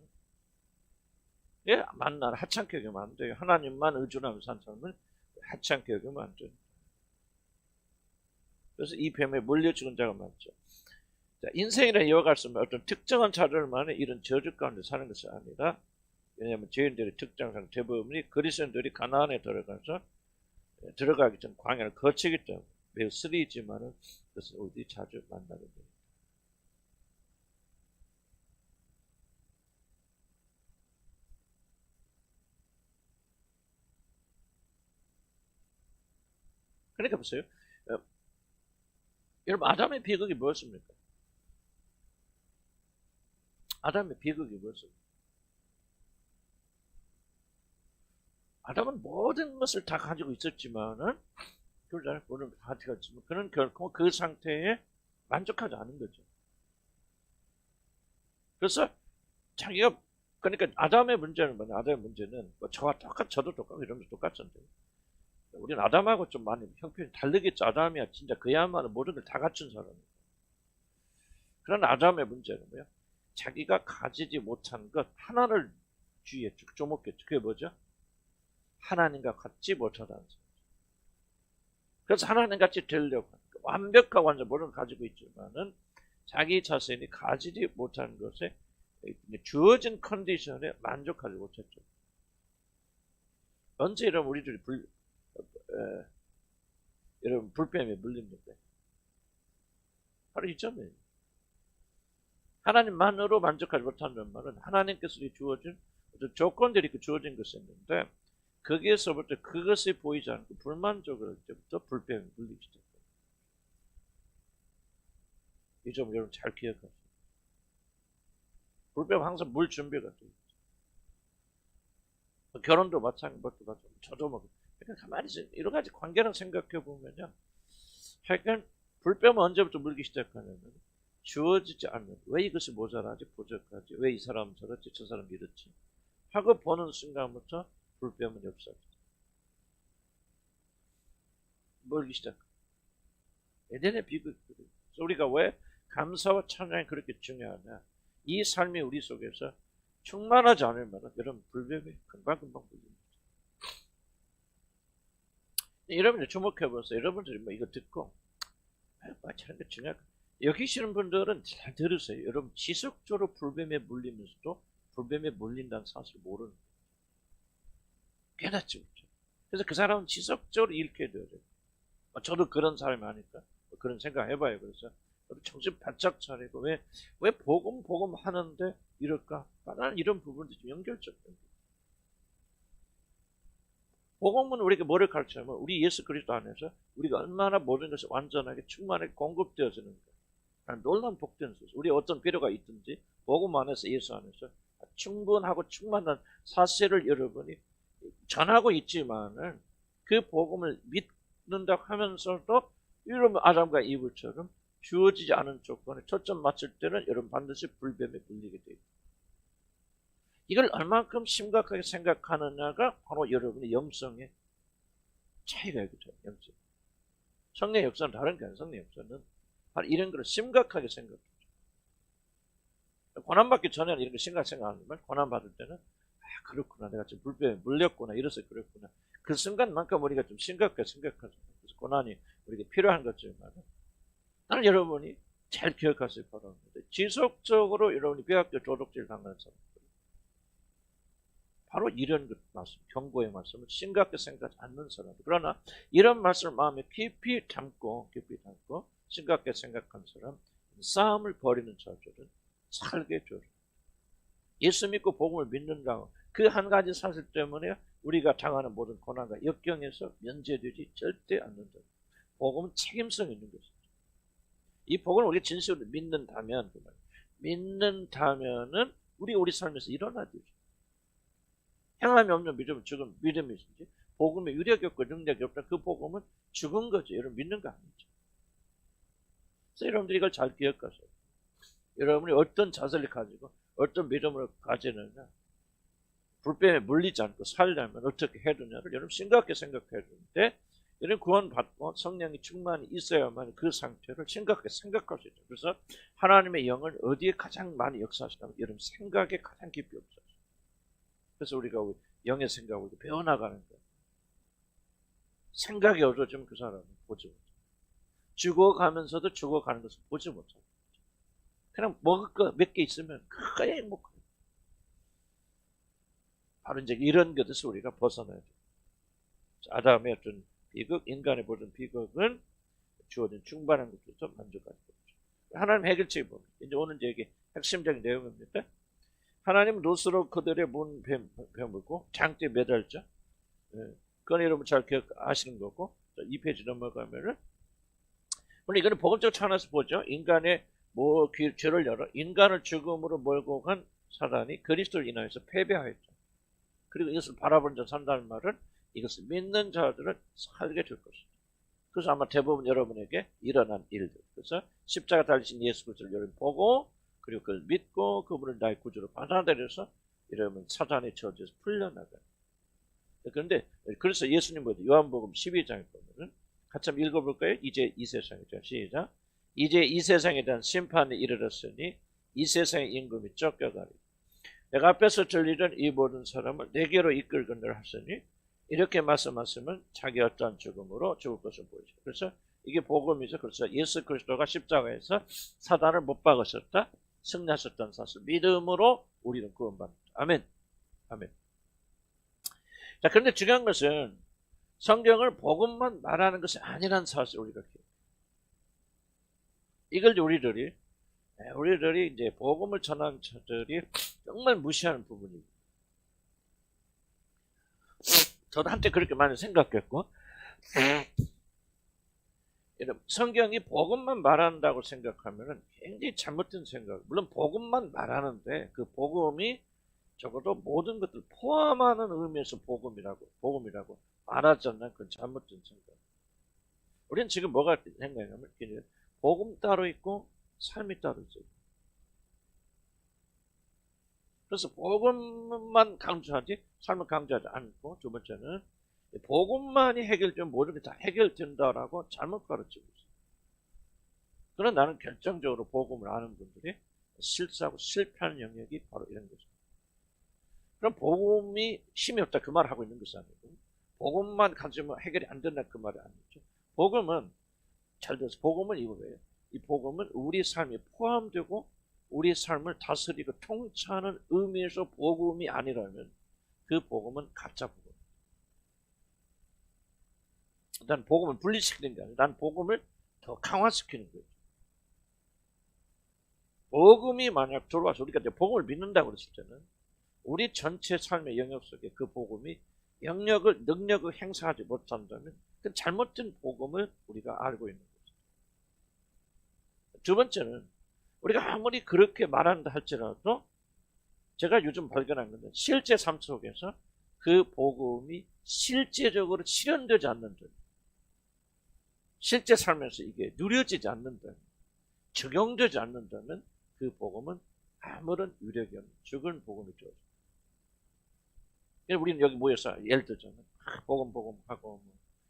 예, 만날 하찮게 여기면 안 돼요. 하나님만 의존하면서 산 사람은 하찮게 여기면 안 돼요. 그래서 이 뱀에 물려 죽은 자가 많죠. 자, 인생이라 이어갈 수 없는 어떤 특정한 자들만의 이런 저주 가운데 사는 것이 아니라, 왜냐하면 죄인들의 특징상 대부분이 그리스도인들이 가나안에 들어가기 전 광야를 거치기 때문에 매우 쓰리지만은 그것을 어디 자주 만나게 돼요. 그러니까 보세요. 여러분, 아담의 비극이 무엇입니까? 아담의 비극이 무엇입니까? 아담은 모든 것을 다 가지고 있었지만은, 그걸 모든 다 가지고 있지만, 그는 결코 그 상태에 만족하지 않은 거죠. 그래서 자기가, 그러니까 아담의 문제는 뭐냐? 아담의 문제는 뭐 저와 저도 똑같고 이러면서 똑같은데. 우리는 아담하고 좀 많이 형편이 다르겠죠. 아담이야 진짜 그야말로 모든 걸 다 갖춘 사람이에요. 그런 아담의 문제는 뭐야? 자기가 가지지 못한 것 하나를 주위에 쭉 쪼먹겠죠. 그게 뭐죠? 하나님과 같지 못하다는 소리죠. 그래서 하나님같이 되려고 완벽하고 완전 모든 걸 가지고 있지만은 자기 자신이 가지지 못한 것에 주어진 컨디션에 만족하지 못했죠. 언제 이러면 우리들이 여러분 불뱀에 물립니까? 바로 이점이에요. 하나님만으로 만족하지 못한다는 말은 하나님께서 주어진 조건들이 주어진 것이 있는데 거기에서부터 그것이 보이지 않고 불만족을 할 때부터 불뱀에 물리기 시작해요. 이 점 여러분 잘 기억하세요. 불뱀은 항상 물 준비가 돼요. 결혼도 마찬가지로 저도 뭐 그러니까 가만히 여러 가지 관계를 생각해 보면요. 하여간 불뱀은 언제부터 물기 시작하냐면 주어지지 않는 왜 이것이 모자라지 부족하지 왜 이 사람은 저렇지 저 사람은 이렇지 하고 보는 순간부터 불뱀은 역사합니다. 물기 시작합니다. 에덴의 비극들이 우리가 왜 감사와 찬양이 그렇게 중요하냐. 이 삶이 우리 속에서 충만하지 않으면 여러분 불뱀이 금방금방 물립니다. 여러분들 주목해 보세요. 여러분들이 뭐 이거 듣고 저런 거 중요하다. 여기 계시는 분들은 잘 들으세요. 여러분 지속적으로 불뱀에 물리면서도 불뱀에 물린다는 사실을 모르는 거예요. 깨닫지 못해요. 그래서 그 사람은 지속적으로 잃게 돼요. 저도 그런 사람이 아니까 그런 생각 해봐요. 그래서 정신 바짝 차리고 왜 복음 하는데 이럴까? 나는 이런 부분도 좀 연결적이에요. 복음은 우리가 뭐를 가르치냐면 우리 예수 그리스도 안에서 우리가 얼마나 모든 것이 완전하게 충만하게 공급되어지는 거예요. 놀라운 복된 소식. 우리 어떤 필요가 있든지 복음 안에서 예수 안에서 충분하고 충만한 사실을 여러분이 전하고 있지만은 그 복음을 믿는다고 하면서도 여러분 아담과 이브처럼 주어지지 않은 조건에 초점 맞출 때는 여러분 반드시 불뱀에 물리게 돼요. 이걸 얼만큼 심각하게 생각하느냐가 바로 여러분의 영성의 차이가 있죠. 영성. 성령 역사는 다른 게 아니에요. 성령 역사는 바로 이런 걸 심각하게 생각해요. 고난받기 전에는 이런 거 심각하게 생각하지만 고난받을 때는 그렇구나, 내가 지금 불뱀에 물렸구나, 이래서 그렇구나. 그 순간만큼 우리가 좀 심각하게 생각하죠. 그래서 고난이 우리에게 필요한 거지만 나는 여러분이 잘 기억하시기 바랍니다. 지속적으로 여러분이 폐학교 조독질 당하는 사람들, 바로 이런 것 말씀, 경고의 말씀을 심각하게 생각하지 않는 사람들. 그러나 이런 말씀을 마음에 깊이 담고 심각하게 생각한 사람, 싸움을 벌이는 자들은 살게 줘요. 예수 믿고 복음을 믿는다고 그 한 가지 사실 때문에 우리가 당하는 모든 고난과 역경에서 면제되지 절대 않는다. 복음은 책임성 있는 것이죠. 이 복음을 우리가 진실로 믿는다면, 믿는다면은 우리 삶에서 일어나야 되죠. 행함이 없는 믿음은 죽은 믿음이지. 복음에 유력이 없고 능력이 없다. 그 복음은 죽은 거죠. 여러분 믿는 거 아니죠. 그래서 여러분들이 이걸 잘 기억하세요. 여러분이 어떤 자세를 가지고 어떤 믿음을 가지느냐, 불뱀에 물리지 않고 살려면 어떻게 해야 되냐를 여러분 심각하게 생각해야 되는데, 이런 구원받고 성령이 충만히 있어야만 그 상태를 심각하게 생각할 수 있죠. 그래서 하나님의 영을 어디에 가장 많이 역사하시냐면 여러분 생각에 가장 깊이 역사하시죠. 그래서 우리가 영의 생각을 배워나가는 거예요. 생각이 없어지면 그 사람은 보지 못해요. 죽어가면서도 죽어가는 것을 보지 못해요. 그냥 먹을 거 몇 개 있으면 그거에 행복해요. 바로 이제 이런 것에서 우리가 벗어나야 돼요. 아담의 어떤 비극, 인간의 모든 비극은 주어진 충만한 것부터 만족하는 거죠. 하나님 해결책이 뭡니까? 이제 오늘 이게 핵심적인 내용입니다. 하나님은 롯으로 그들의 문 베물고 장대에 매달죠. 그건 여러분 잘 기억하시는 거고, 2페이지 넘어가면은, 물론 이거는 복음적 차원에서 보죠. 인간의 죄를 열어 인간을 죽음으로 몰고 간 사단이 그리스도를 인하여서 패배하였죠. 그리고 이것을 바라보는 자 산다는 말은 이것을 믿는 자들을 살게 될 것이다. 그래서 아마 대부분 여러분에게 일어난 일들, 그래서 십자가 달리신 예수 그리스도를 여러분 보고, 그리고 그걸 믿고 그분을 나의 구주로 받아들여서 여러분 사단의 저주에서 풀려나가요. 그런데 그래서 예수님 뭐죠? 요한복음 12장에 보면은 같이 한번 읽어볼까요? 이제 이 세상이죠. 시작. 이제 이 세상에 대한 심판이 이르렀으니 이 세상의 임금이 쫓겨가리. 내가 앞에서 들리던 이 모든 사람을 내게로 이끌거늘 하시니, 이렇게 말씀하시면 자기 어떠한 죽음으로 죽을 것을 보이죠. 그래서 이게 복음이죠. 그래서 예수 그리스도가 십자가에서 사단을 못 박으셨다, 승리하셨다는 사실, 믿음으로 우리는 구원받는다. 아멘. 아멘. 자, 그런데 중요한 것은 성경을 복음만 말하는 것이 아니라는 사실을 우리가 기억해요. 이걸 우리들이 이제 복음을 전하는 자들이 정말 무시하는 부분입니다. 저도 한때 그렇게 많이 생각했고, 성경이 복음만 말한다고 생각하면 굉장히 잘못된 생각. 물론 복음만 말하는데 그 복음이 적어도 모든 것들 포함하는 의미에서 복음이라고 말하지 않는 그건 잘못된 생각. 우리는 지금 뭐가 생각하냐면 복음 따로 있고 삶이 따로 있어요. 그래서 복음만 강조하지 삶을 강조하지 않고, 두 번째는 복음만이 해결되면 모든 게 다 해결된다라고 잘못 가르치고 있어요. 그러나 나는 결정적으로 복음을 아는 분들이 실수하고 실패하는 영역이 바로 이런 것입니다. 그럼 복음이 힘이 없다 그 말을 하고 있는 것이 아니고, 복음만 가지면 해결이 안 된다 그 말이 아니죠. 복음은 잘 들어서, 복음은 이거예요. 이 복음은 우리 삶이 포함되고 우리 삶을 다스리고 통치하는 의미에서 복음이 아니라면 그 복음은 가짜 복음. 난 복음을 분리시키는 게 아니라 난 복음을 더 강화시키는 거예요. 복음이 만약 들어와서 우리가 복음을 믿는다고 그랬을 때는 우리 전체 삶의 영역 속에 그 복음이 능력을 행사하지 못한다면 그 잘못된 복음을 우리가 알고 있는 거죠. 두 번째는 우리가 아무리 그렇게 말한다 할지라도 제가 요즘 발견한 건데 실제 삶 속에서 그 복음이 실제적으로 실현되지 않는다. 실제 삶에서 이게 누려지지 않는다. 적용되지 않는다면 그 복음은 아무런 위력이 없는 죽은 복음이 되어져. 우리는 여기 모여서 예를 들자면 복음하고 뭐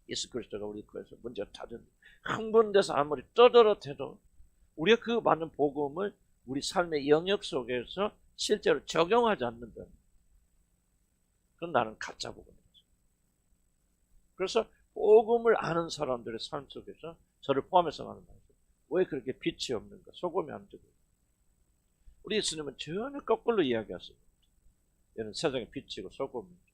예수 그리스도가 우리 거에서 문제 다른 흥분돼서 아무리 떠들어대도 우리가 그 많은 복음을 우리 삶의 영역 속에서 실제로 적용하지 않는다. 그건 나는 가짜 복음이죠. 그래서 복음을 아는 사람들의 삶 속에서 저를 포함해서 말하는 말이죠. 왜 그렇게 빛이 없는가? 소금이 안 되고. 우리 예수님은 전혀 거꾸로 이야기하십니다. 얘는 세상의 빛이고 소금이죠.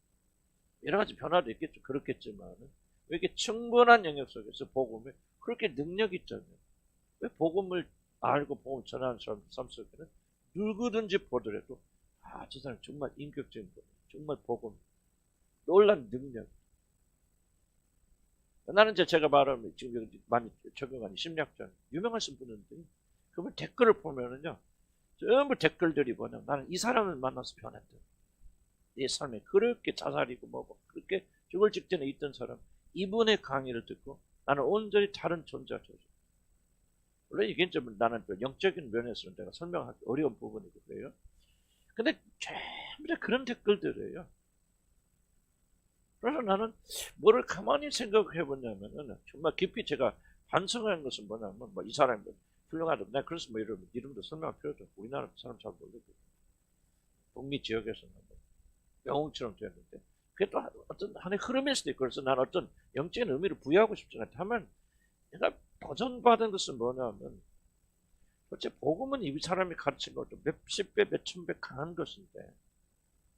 여러 가지 변화도 있겠죠. 그렇겠지만 왜 이렇게 충분한 영역 속에서 복음에 그렇게 능력이 있잖아요. 왜 복음을 알고 복음을 전하는 사람 삶 속에는 누구든지 보더라도 저 사람 정말 인격적인 거, 정말 복음, 놀란 능력. 나는 이제 제가 말하면 지금 많이 적용하는 심리학자 유명하신 분인데 그분 댓글을 보면은요 전부 댓글들이 뭐냐 나는 이 사람을 만나서 변했다. 내 삶에 그렇게 자살이고 뭐고 그렇게 죽을 직전에 있던 사람 이분의 강의를 듣고 나는 온전히 다른 존재가 되죠. 물론 이게 좀 나는 또 영적인 면에서는 내가 설명하기 어려운 부분이고 그래요. 근데 전부 다 그런 댓글들이에요. 그래서 나는 뭐를 가만히 생각해 보냐면은 정말 깊이 제가 반성한 것은 뭐냐면 뭐 이 사람이 훌륭하다. 내가 그래서 뭐 이름도 설명할 필요도 없고 우리나라 사람 잘 모르고 북미 지역에서는 뭐 영웅처럼 되었는데 그게 또 어떤 하나의 흐름일 수도 있고 그래서 나는 어떤 영적인 의미를 부여하고 싶지 않다. 다만 내가 도전받은 것은 뭐냐면 도대체 복음은 이 사람이 가르친 것도 몇십 배, 몇천 배 강한 것인데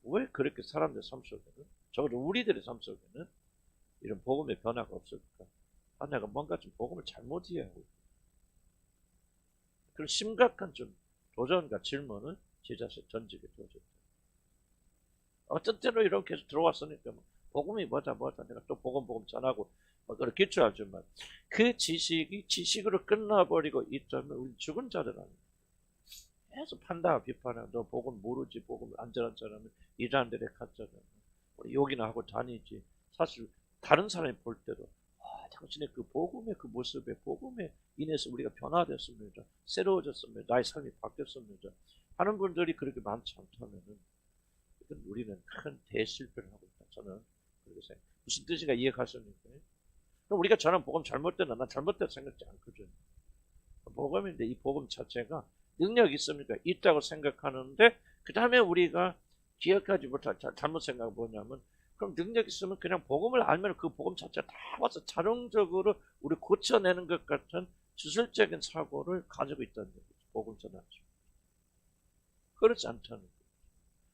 왜 그렇게 사람들 삶 속에는 적어도 우리들의 삶 속에는 이런 복음의 변화가 없을까? 내가 뭔가 좀 복음을 잘못 이해하고 있다. 그런 심각한 좀 도전과 질문을 제 자신에 던지게 되어졌다. 어떤 때로 이렇게 계속 들어왔으니까 복음이 뭐다 내가 또 복음 전하고 그렇게 기초하지만 그 지식이 지식으로 끝나버리고 있다면 우리 죽은 자들 아닙니까? 계속 판단하고 비판하고 너 복음 모르지 복음 안전한 사람은 이러한 데에 가짜다. 우리 욕이나 하고 다니지. 사실 다른 사람이 볼 때도 당신의 그 복음의 그 모습에 복음에 인해서 우리가 변화됐습니다. 새로워졌습니다. 나의 삶이 바뀌었습니다. 하는 분들이 그렇게 많지 않다면은 우리는 큰 대실패를 하고 있다. 저는 그렇게 생각해요. 무슨 뜻인가 이해가십니까? 그럼 우리가 저는 복음 잘못됐나? 난 잘못됐다 생각지 않거든요. 복음인데 이 복음 자체가 능력이 있습니까? 있다고 생각하는데 그 다음에 우리가 기억하지 못할 잘못 생각은 뭐냐면 그럼 능력 있으면 그냥 복음을 알면 그 복음 자체가 다 와서 자동적으로 우리 고쳐내는 것 같은 주술적인 사고를 가지고 있다는 얘기죠. 복음 전하죠. 그렇지 않다는 거예요.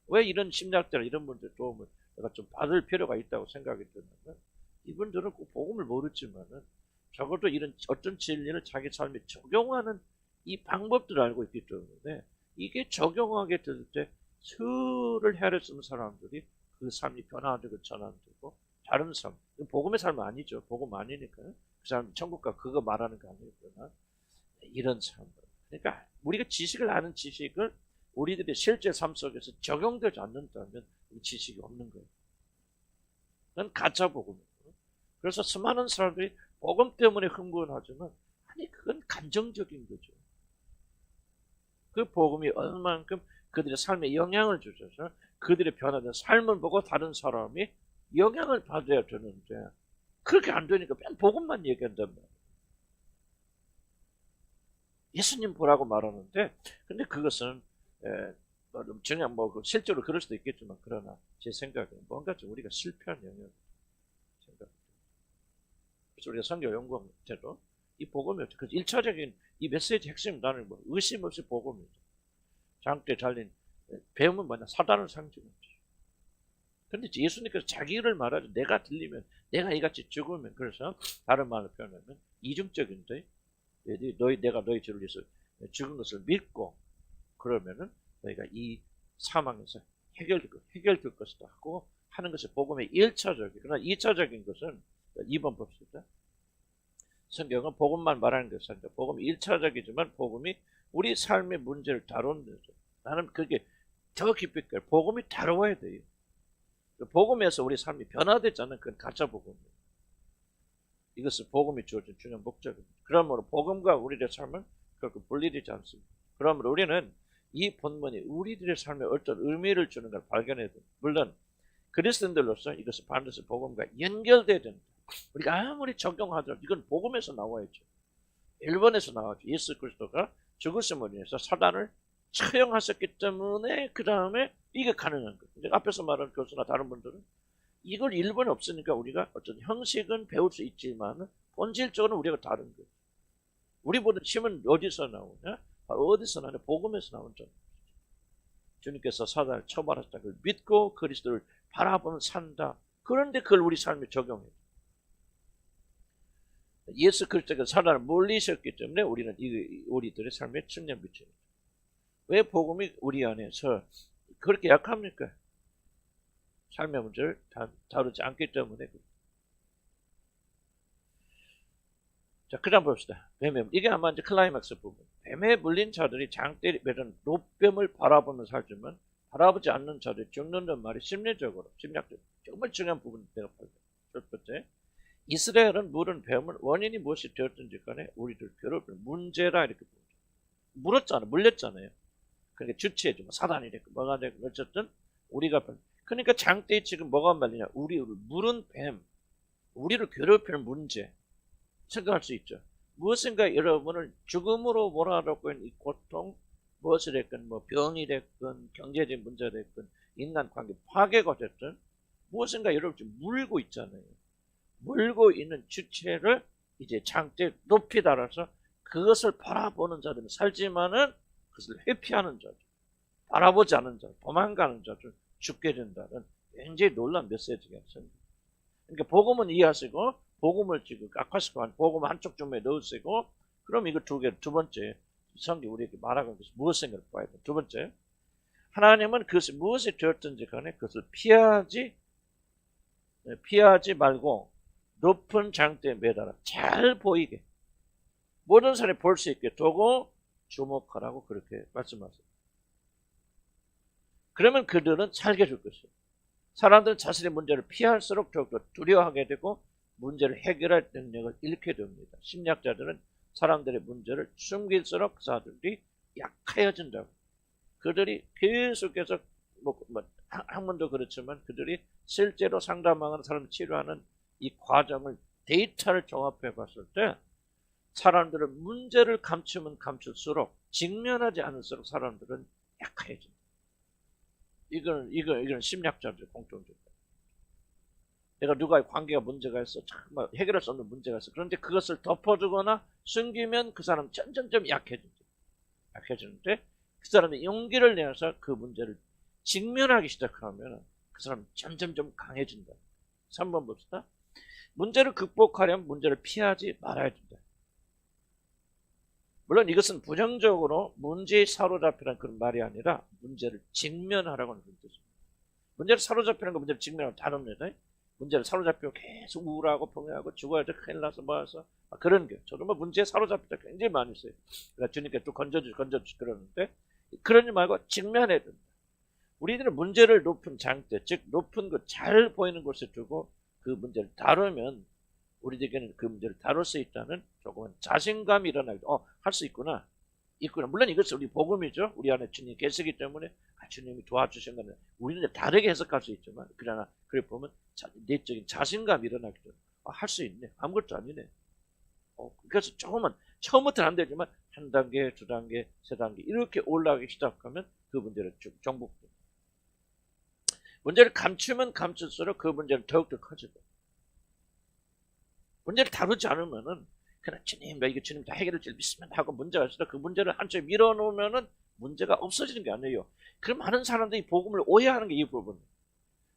왜 이런 심리학자나 이런 분들 도움을 내가 좀 받을 필요가 있다고 생각이 드냐면 이분들은 꼭 복음을 모르지만은 적어도 이런 어떤 진리를 자기 삶에 적용하는 이 방법들을 알고 있기 때문에 이게 적용하게 될 때 수를 헤아렸던 사람들이 그 삶이 변화되고 전환되고 다른 삶, 복음의 삶은 아니죠. 복음 아니니까 그 사람 천국과 그거 말하는 거 아니구나. 이런 삶. 그러니까 우리가 지식을 아는 지식을 우리들의 실제 삶 속에서 적용되지 않는다면 지식이 없는 거예요. 그건 가짜 복음이에요. 그래서 수많은 사람들이 복음 때문에 흥분하지만 아니 그건 감정적인 거죠. 그 복음이 얼만큼 그들의 삶에 영향을 주셔서 그들의 변화된 삶을 보고 다른 사람이 영향을 받아야 되는데 그렇게 안 되니까 맨 복음만 얘기한단 말이에요. 예수님 보라고 말하는데 근데 그것은 그냥 실제로 그럴 수도 있겠지만 그러나 제 생각에 뭔가 좀 우리가 실패한 영역이라고 생각합니다. 그래서 우리가 선교 연구할 때도 이 복음이 그 1차적인 이 메시지 핵심 나는 의심 없이 복음이죠. 장대 달린 배움은 뭐냐? 사단을 상징하죠. 그런데 예수님께서 자기 일을 말하죠. 내가 들리면 내가 이같이 죽으면 그래서 다른 말로 표현하면 이중적인데 내가 너희 죄를 위해서 죽은 것을 믿고 그러면은 너희가 이 사망에서 해결될 것이다 하고 하는 것이 복음의 1차적인 그러나 2차적인 것은 2번 봅시다. 성경은 복음만 말하는 것이 아니라 복음이 1차적이지만 복음이 우리 삶의 문제를 다루는 거죠. 나는 그게 더 깊이 있게 복음이 다루어야 돼요. 복음에서 우리 삶이 변화되지 않는 그건 가짜 복음이에요. 이것은 복음이 주어진 중요한 목적입니다. 그러므로 복음과 우리의 삶은 결코 분리되지 않습니다. 그러므로 우리는 이 본문이 우리들의 삶에 어떤 의미를 주는 걸 발견해야 됩니다. 물론 그리스도인들로서 이것은 반드시 복음과 연결돼야 됩니다. 우리가 아무리 적용하더라도 이건 복음에서 나와야죠. 1번에서 나왔죠. 예수 그리스도가 죽으심으로 인해서 사단을 처형하셨기 때문에 그 다음에 이게 가능한 거예요. 앞에서 말한 교수나 다른 분들은 이걸 1번에 없으니까 우리가 어떤 형식은 배울 수 있지만 본질적으로 우리가 다른 거예요. 우리보다 힘은 어디서 나오냐? 바로 어디서 나오냐? 복음에서 나온 점. 주님께서 사단을 처벌하셨다는 걸 믿고 그리스도를 바라보면 산다. 그런데 그걸 우리 삶에 적용해요. 예수 그리스도가 사단을 물리셨기 때문에 우리는 우리들의 삶에 측면 비춥니다. 왜 복음이 우리 안에서 그렇게 약합니까? 삶의 문제를 다루지 않기 때문에. 자, 그 다음 봅시다. 뱀의 이게 아마 이제 클라이막스 부분. 뱀에 물린 자들이 장대를 매는 놋뱀을 바라보며 살지만 바라보지 않는 자들이 죽는다는 말이 심리적으로, 심리학적으로 정말 중요한 부분이 내가 봐요. 첫 번째, 이스라엘은 물은 뱀을 원인이 무엇이 되었든지 간에 우리들 괴롭히는 문제라 이렇게 물었잖아요. 물렸잖아요. 그러니까 주체죠. 사단이 됐고 뭐가 됐고 어쨌든 우리가 그러니까 장대에 지금 뭐가 말리냐? 우리를 물은 뱀, 우리를 괴롭히는 문제 생각할 수 있죠. 무엇인가 여러분을 죽음으로 몰아넣고 있는 이 고통, 무엇이 됐건 뭐 병이 됐건 경제적인 문제가 됐건 인간관계 파괴가 됐든 무엇인가 여러분 지금 물고 있잖아요. 물고 있는 주체를 이제 장대 높이 달아서 그것을 바라보는 자들은 살지만은 그것을 회피하는 자들, 바라보지 않는 자들, 도망가는 자들 죽게 된다는 굉장히 놀라운 메시지가 있습니다. 그러니까 복음은 이해하시고 복음을 지금 아카시고 복음 한쪽 주머니에 넣으시고 그럼 이거 두 번째 성경 우리에게 말하고 있는 무엇을 봐야 돼. 두 번째, 하나님은 그것이 무엇이 되었든지 간에 그것을 피하지 말고 높은 장대에 매달아 잘 보이게 모든 사람이 볼 수 있게 두고 주목하라고 그렇게 말씀하세요. 그러면 그들은 살게 될 것이에요. 사람들은 자신의 문제를 피할수록 더욱더 두려워하게 되고 문제를 해결할 능력을 잃게 됩니다. 심리학자들은 사람들의 문제를 숨길수록 그 사람들이 약해진다고. 그들이 계속해서 학문도 그렇지만 그들이 실제로 상담하는 사람 치료하는 이 과정을 데이터를 종합해 봤을 때 사람들은 문제를 감추면 감출수록 직면하지 않을수록 사람들은 약해진다. 이건 심리학자들 공통적이다. 내가 누가의 관계가 문제가 있어, 정말 해결할 수 없는 문제가 있어. 그런데 그것을 덮어두거나 숨기면 그 사람 점점점 약해지는데 그 사람의 용기를 내서 그 문제를 직면하기 시작하면 그 사람은 점점점 강해진다. 3번 봅시다. 문제를 극복하려면 문제를 피하지 말아야 된다. 물론 이것은 부정적으로 문제에 사로잡히는 그런 말이 아니라 문제를 직면하라고 하는 뜻입니다. 문제를 사로잡히는 거 문제를 직면하고 다릅니다. 문제를 사로잡히고 계속 우울하고 평행하고 죽어야 돼 큰일 나서 뭐해서 그런 게 저도 뭐 문제에 사로잡힐 때 굉장히 많이 있어요. 그러니까 주님께 또 건져주시 그러는데 그러지 말고 직면해야 된다. 우리들은 문제를 높은 장대 즉 높은 것 잘 보이는 곳에 두고 그 문제를 다루면 우리에게는 그 문제를 다룰 수 있다는 조금은 자신감이 일어나게 할 수 있구나. 물론 이것은 우리 복음이죠. 우리 안에 주님이 계시기 때문에 주님이 도와주신 거는 우리는 다르게 해석할 수 있지만 그러나 그래 보면 내적인 자신감이 일어나기 때문에 할 수 있네. 아무것도 아니네. 그래서 조금은 처음부터는 안 되지만 한 단계, 두 단계, 세 단계 이렇게 올라가기 시작하면 그 문제를 좀 정복됩니다. 문제를 감추면 감출수록 그 문제는 더욱더 커지고 문제를 다루지 않으면은 그냥 주님, 이게 주님 다 해결할 줄 믿으면 하고 문제가 있어도 그 문제를 한쪽에 밀어놓으면은 문제가 없어지는 게 아니에요. 그럼 많은 사람들이 복음을 오해하는 게 이 부분이에요.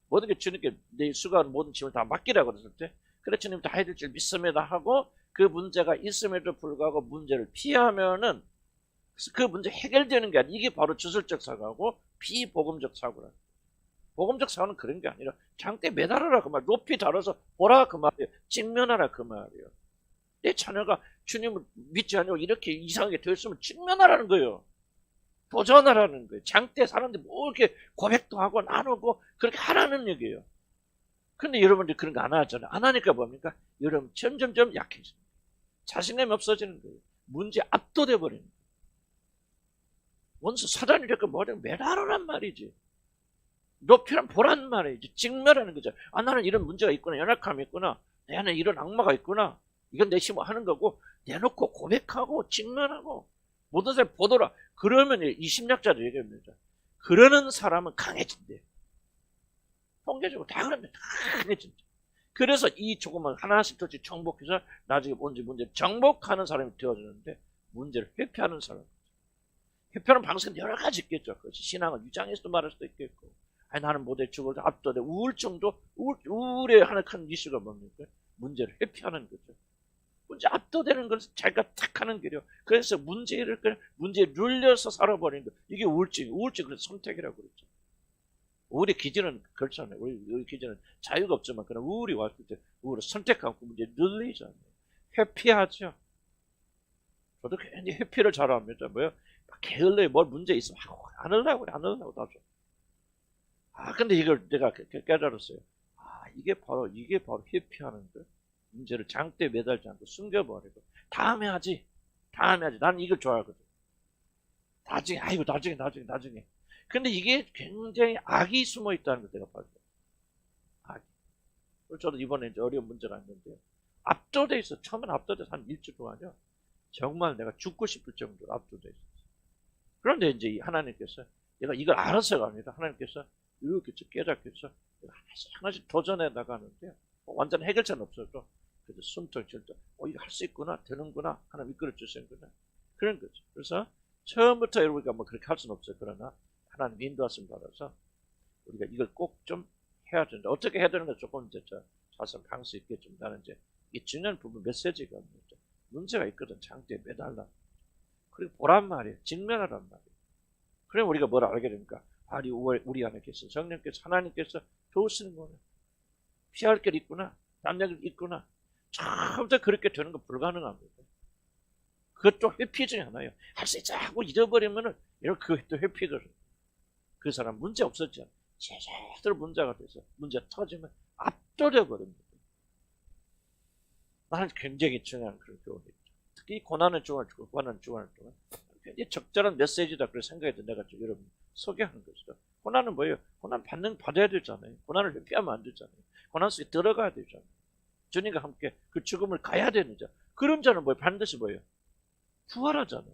모든 게 주님께 내 수고하는 모든 짐을 다 맡기라고 그랬을 때 그래 주님 다 해줄 줄 믿습니다 하고 그 문제가 있음에도 불구하고 문제를 피하면은 그 문제 해결되는 게 아니라 이게 바로 주술적 사고하고 비복음적 사고라. 복음적 사고는 그런 게 아니라 장대 매달아라 그 말, 높이 달아서 보라 그 말이에요. 직면하라 그 말이에요. 내 자녀가 주님을 믿지 않고 이렇게 이상하게 되었으면 직면하라는 거예요. 도전하라는 거예요. 장대 사는데 뭐 이렇게 고백도 하고 나누고 그렇게 하라는 얘기예요. 근데 여러분들이 그런 거 안 하잖아요. 안 하니까 뭡니까? 여러분 점점점 약해집니다. 자신감이 없어지는 거예요. 문제 압도돼 버리는 거예요. 원수 사단이 이렇게 뭐라고 매달으란 말이지. 높이란 보란 말이지. 직면하는 거죠. 아, 나는 이런 문제가 있구나. 연약함이 있구나. 내 안에 이런 악마가 있구나. 이건 내 힘으로 하는 거고, 내놓고 고백하고 직면하고 모든 사람이 보더라. 그러면 이 심리학자도 얘기합니다. 그러는 사람은 강해진대. 통계적으로 다 그런데 다 강해진대. 그래서 이 조금만 하나씩 더씩 정복해서 나중에 문제 정복하는 사람이 되어지는데, 문제를 회피하는 사람. 회피하는 방식은 여러 가지 있겠죠. 그것이 신앙을 유장해서도 말할 수도 있겠고, 아니 나는 못해 죽어도 압도돼. 우울증도 우울의 하나 큰 이슈가 뭡니까? 문제를 회피하는 거죠. 문제 압도되는 것을 자기가 탁 하는 길이요. 그래서 문제에 눌려서 살아버리는 거. 이게 우울증. 우울증은 선택이라고 그랬죠. 우울의 기준은 그렇잖아요. 우리 기준은 자유가 없지만 그런 우울이 왔을 때 우울을 선택하고 문제에 눌리잖아요. 회피하죠. 저도 괜히 회피를 잘합니다. 뭐요? 게을러에 뭘 문제 있으면 안 하려고 나죠. 근데 이걸 내가 깨달았어요. 이게 바로 회피하는 거. 문제를 장대에 매달지 않고 숨겨버리고 다음에 하지. 나는 이걸 좋아하거든. 나중에. 근데 이게 굉장히 악이 숨어 있다는 걸 내가 봤어요. 악이. 저도 이번에 이제 어려운 문제가 있는데 압도돼 있어. 처음엔 압도돼서 한 일주일 동안요. 정말 내가 죽고 싶을 정도로 압도돼 있었어요. 그런데 이제 하나님께서 내가 이걸 알아서가 아니라 하나님께서 이렇게 깨닫게 해서 하나씩 도전해 나가는데 완전 해결책은 없어도 그래도 숨통 쉴때 이거 할 수 있구나, 되는구나, 하나님 이끌어 주시는구나 그런 거죠. 그래서 처음부터 우리가 뭐 그렇게 할 수는 없어요. 그러나 하나님 인도하심 받아서 우리가 이걸 꼭 좀 해야 된다. 어떻게 해야 되는 가 조금 이제 자세히 강 수 있겠지만 나는 이제 이 중요한 부분 메시지가 문제가 있거든. 장대에 매달라. 그리고 보란 말이에요. 직면하란 말이에요. 그럼 우리가 뭘 알게 됩니까? 우리 안에 계신 성령께서 하나님께서 도우시는 거네. 피할 길이 있구나. 담력이 있구나. 처음부터 그렇게 되는 건 불가능합니다. 그것도 회피 중에 하나예요. 할 수 있자 하고 잃어버리면은 그것도 회피거든. 그 사람 문제 없었죠. 제대로 문제가 돼서 문제 터지면 압도돼 버립니다. 나는 굉장히 중요한 그런 교훈이죠. 특히 고난을 중간할 동안 굉장히 적절한 메시지다 그런 생각이 들 내가 여러분 소개하는 것이다. 고난은 뭐예요? 고난 받아야 되잖아요. 고난을 회피하면 안 되잖아요. 고난 속에 들어가야 되잖아요. 주님과 함께 그 죽음을 가야 되는 자. 그런 자는 뭐예요? 반드시 뭐예요? 부활하잖아요.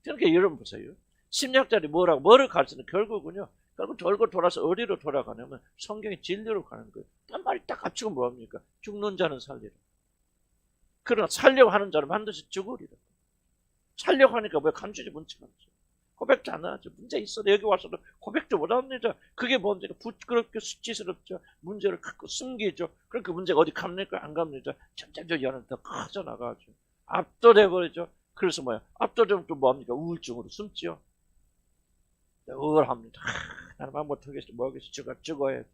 그러니까 여러분 보세요. 심리학자들이 뭐를 가르치는 결국은요. 결국 돌고 돌아서 어디로 돌아가냐면 성경의 진리로 가는 거예요. 딴 말이 딱 합치고 뭐합니까? 죽는 자는 살리라. 그러나 살려고 하는 자는 반드시 죽으리라. 살려고 하니까 왜 간주지 문제가 없죠. 고백도 안 하죠. 문제 있어도 여기 와서도 고백도 못 합니다. 그게 문제가 부끄럽게 수치스럽죠. 문제를 갖고 숨기죠. 그러니까 문제가 어디 갑니까? 안 갑니다. 점점 연은 더 커져 나가죠. 압도돼 버리죠. 그래서 압도되면 또 뭡니까? 우울증으로 숨죠. 우울합니다. 나는 막 못하겠어. 뭐하겠어. 죽어야 돼.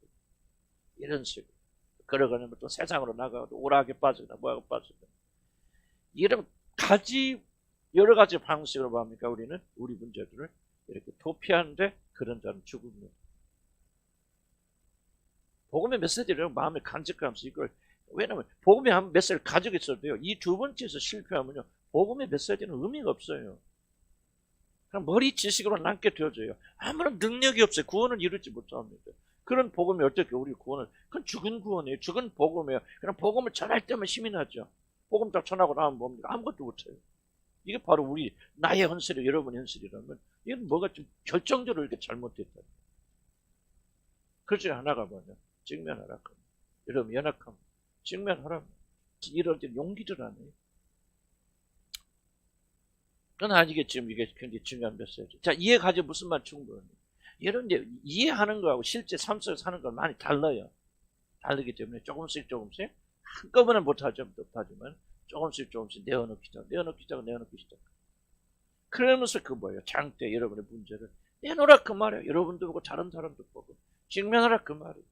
이런 식으로. 걸어가면 또 세상으로 나가고 오락에 빠지거나 뭐하고 빠지거나. 이런 여러 가지 방식으로 뭡니까? 우리는 우리 문제들을 이렇게 도피하는데 그런 자는 죽음이에요. 복음의 메시지를 마음에 간직하면서 이걸 왜냐면 복음의 한 메시지를 가지고 있어도요. 이 두 번째에서 실패하면요. 복음의 메시지는 의미가 없어요. 그냥 머리 지식으로 남게 되어져요. 아무런 능력이 없어요. 구원을 이루지 못합니다. 그런 복음이 어떻게 우리 구원을 그건 죽은 구원이에요. 죽은 복음이에요. 그냥 복음을 전할 때만 힘이 나죠. 복음 다 전하고 나면 뭡니까? 아무것도 못해요. 이게 바로 나의 헌술이 여러분의 헌술이라면 이건 뭐가 좀 결정적으로 이렇게 잘못됐다. 그 중에 하나가 뭐냐? 직면하라. 여러분 연약함. 직면하라. 이럴 때 용기를 안 해요. 그건 이게 지금 이게 굉장히 중요한 메시지. 자, 이해가지 무슨 말 충분히. 여러분 이제 이해하는 거하고 실제 삶 속에서 사는 건 많이 달라요. 다르기 때문에 조금씩 한꺼번에 못하지만 조금씩 내어놓기 시작. 그러면서 장대 여러분의 문제를 내놓으라 그 말이에요. 여러분도 보고 다른 사람도 보고 직면하라 그 말이죠.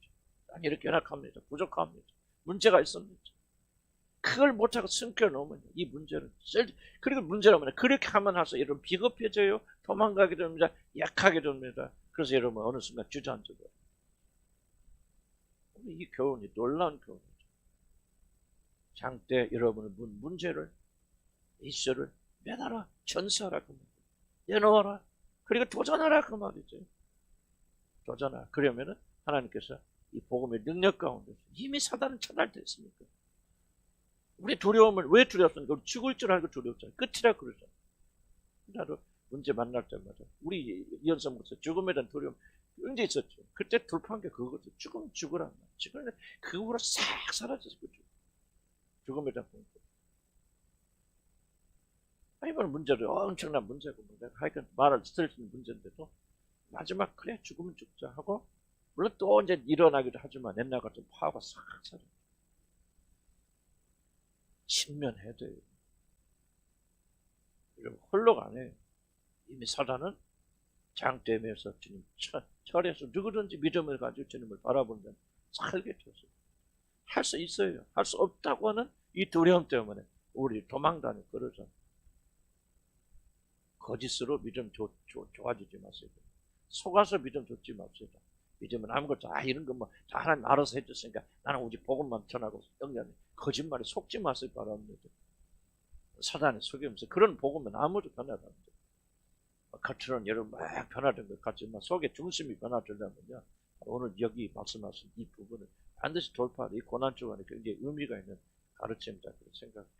난 이렇게 연약합니다. 부족합니다. 문제가 있습니다. 그걸 못하고 숨겨놓으면 이 문제는 그리고 문제라면 그렇게 하면 할수 여러분 비겁해져요. 도망가게 됩니다. 약하게 됩니다. 그래서 여러분 어느 순간 주저앉아요. 이 교훈이 놀라운 교훈이죠. 장때 여러분의 문제를 이슈를 내놔라. 전수하라 그 말이죠. 내놓아라. 그리고 도전하라 그 말이죠. 도전하라. 그러면은 하나님께서 이 복음의 능력 가운데 이미 사단은 차단됐습니까? 우리 두려움을 왜 두렵습니까? 우리 죽을 줄 알고 두렵잖아요. 끝이라 그러잖아요. 나도 문제 만날 때마다 우리 이현성 목사 죽음에 대한 두려움 언제 있었죠? 그때 돌파한 게 그거죠. 죽으라. 죽으면 그 후로 싹 사라졌어요. 죽음에 대한 공포. 이번 문제도 엄청난 문제고 하여간 말을 스트레스 있는 문제인데도 마지막 그래 죽으면 죽자 하고 물론 또 이제 일어나기도 하지만 옛날 같은 파가 싹 사라져. 신면해야 돼요. 여러분 홀로가 아니에요. 이미 사단은 장대면서 주님 철에서 누구든지 믿음을 가지고 주님을 바라보는 자는 살게 되었어요. 할 수 있어요. 할 수 없다고 하는 이 두려움 때문에 우리 도망다니고 그러죠. 거짓으로 믿음 좋아지지 마세요. 속아서 믿음 좋지 맙시다. 믿음은 아무것도 이런 거 뭐 하나님 알아서 해줬으니까 나는 오직 복음만 전하고 영향이 거짓말에 속지 마세요 바랍니다. 사단이 속이면서 그런 복음은 아무도 변하지 않죠. 겉으로는 여러분 막 변화된 것 같지만 속에 중심이 변화되려면요 오늘 여기 말씀하신 이 부분은 반드시 돌파하는 이 고난 주간에 굉장히 의미가 있는 가르침이다 그렇게 생각해요.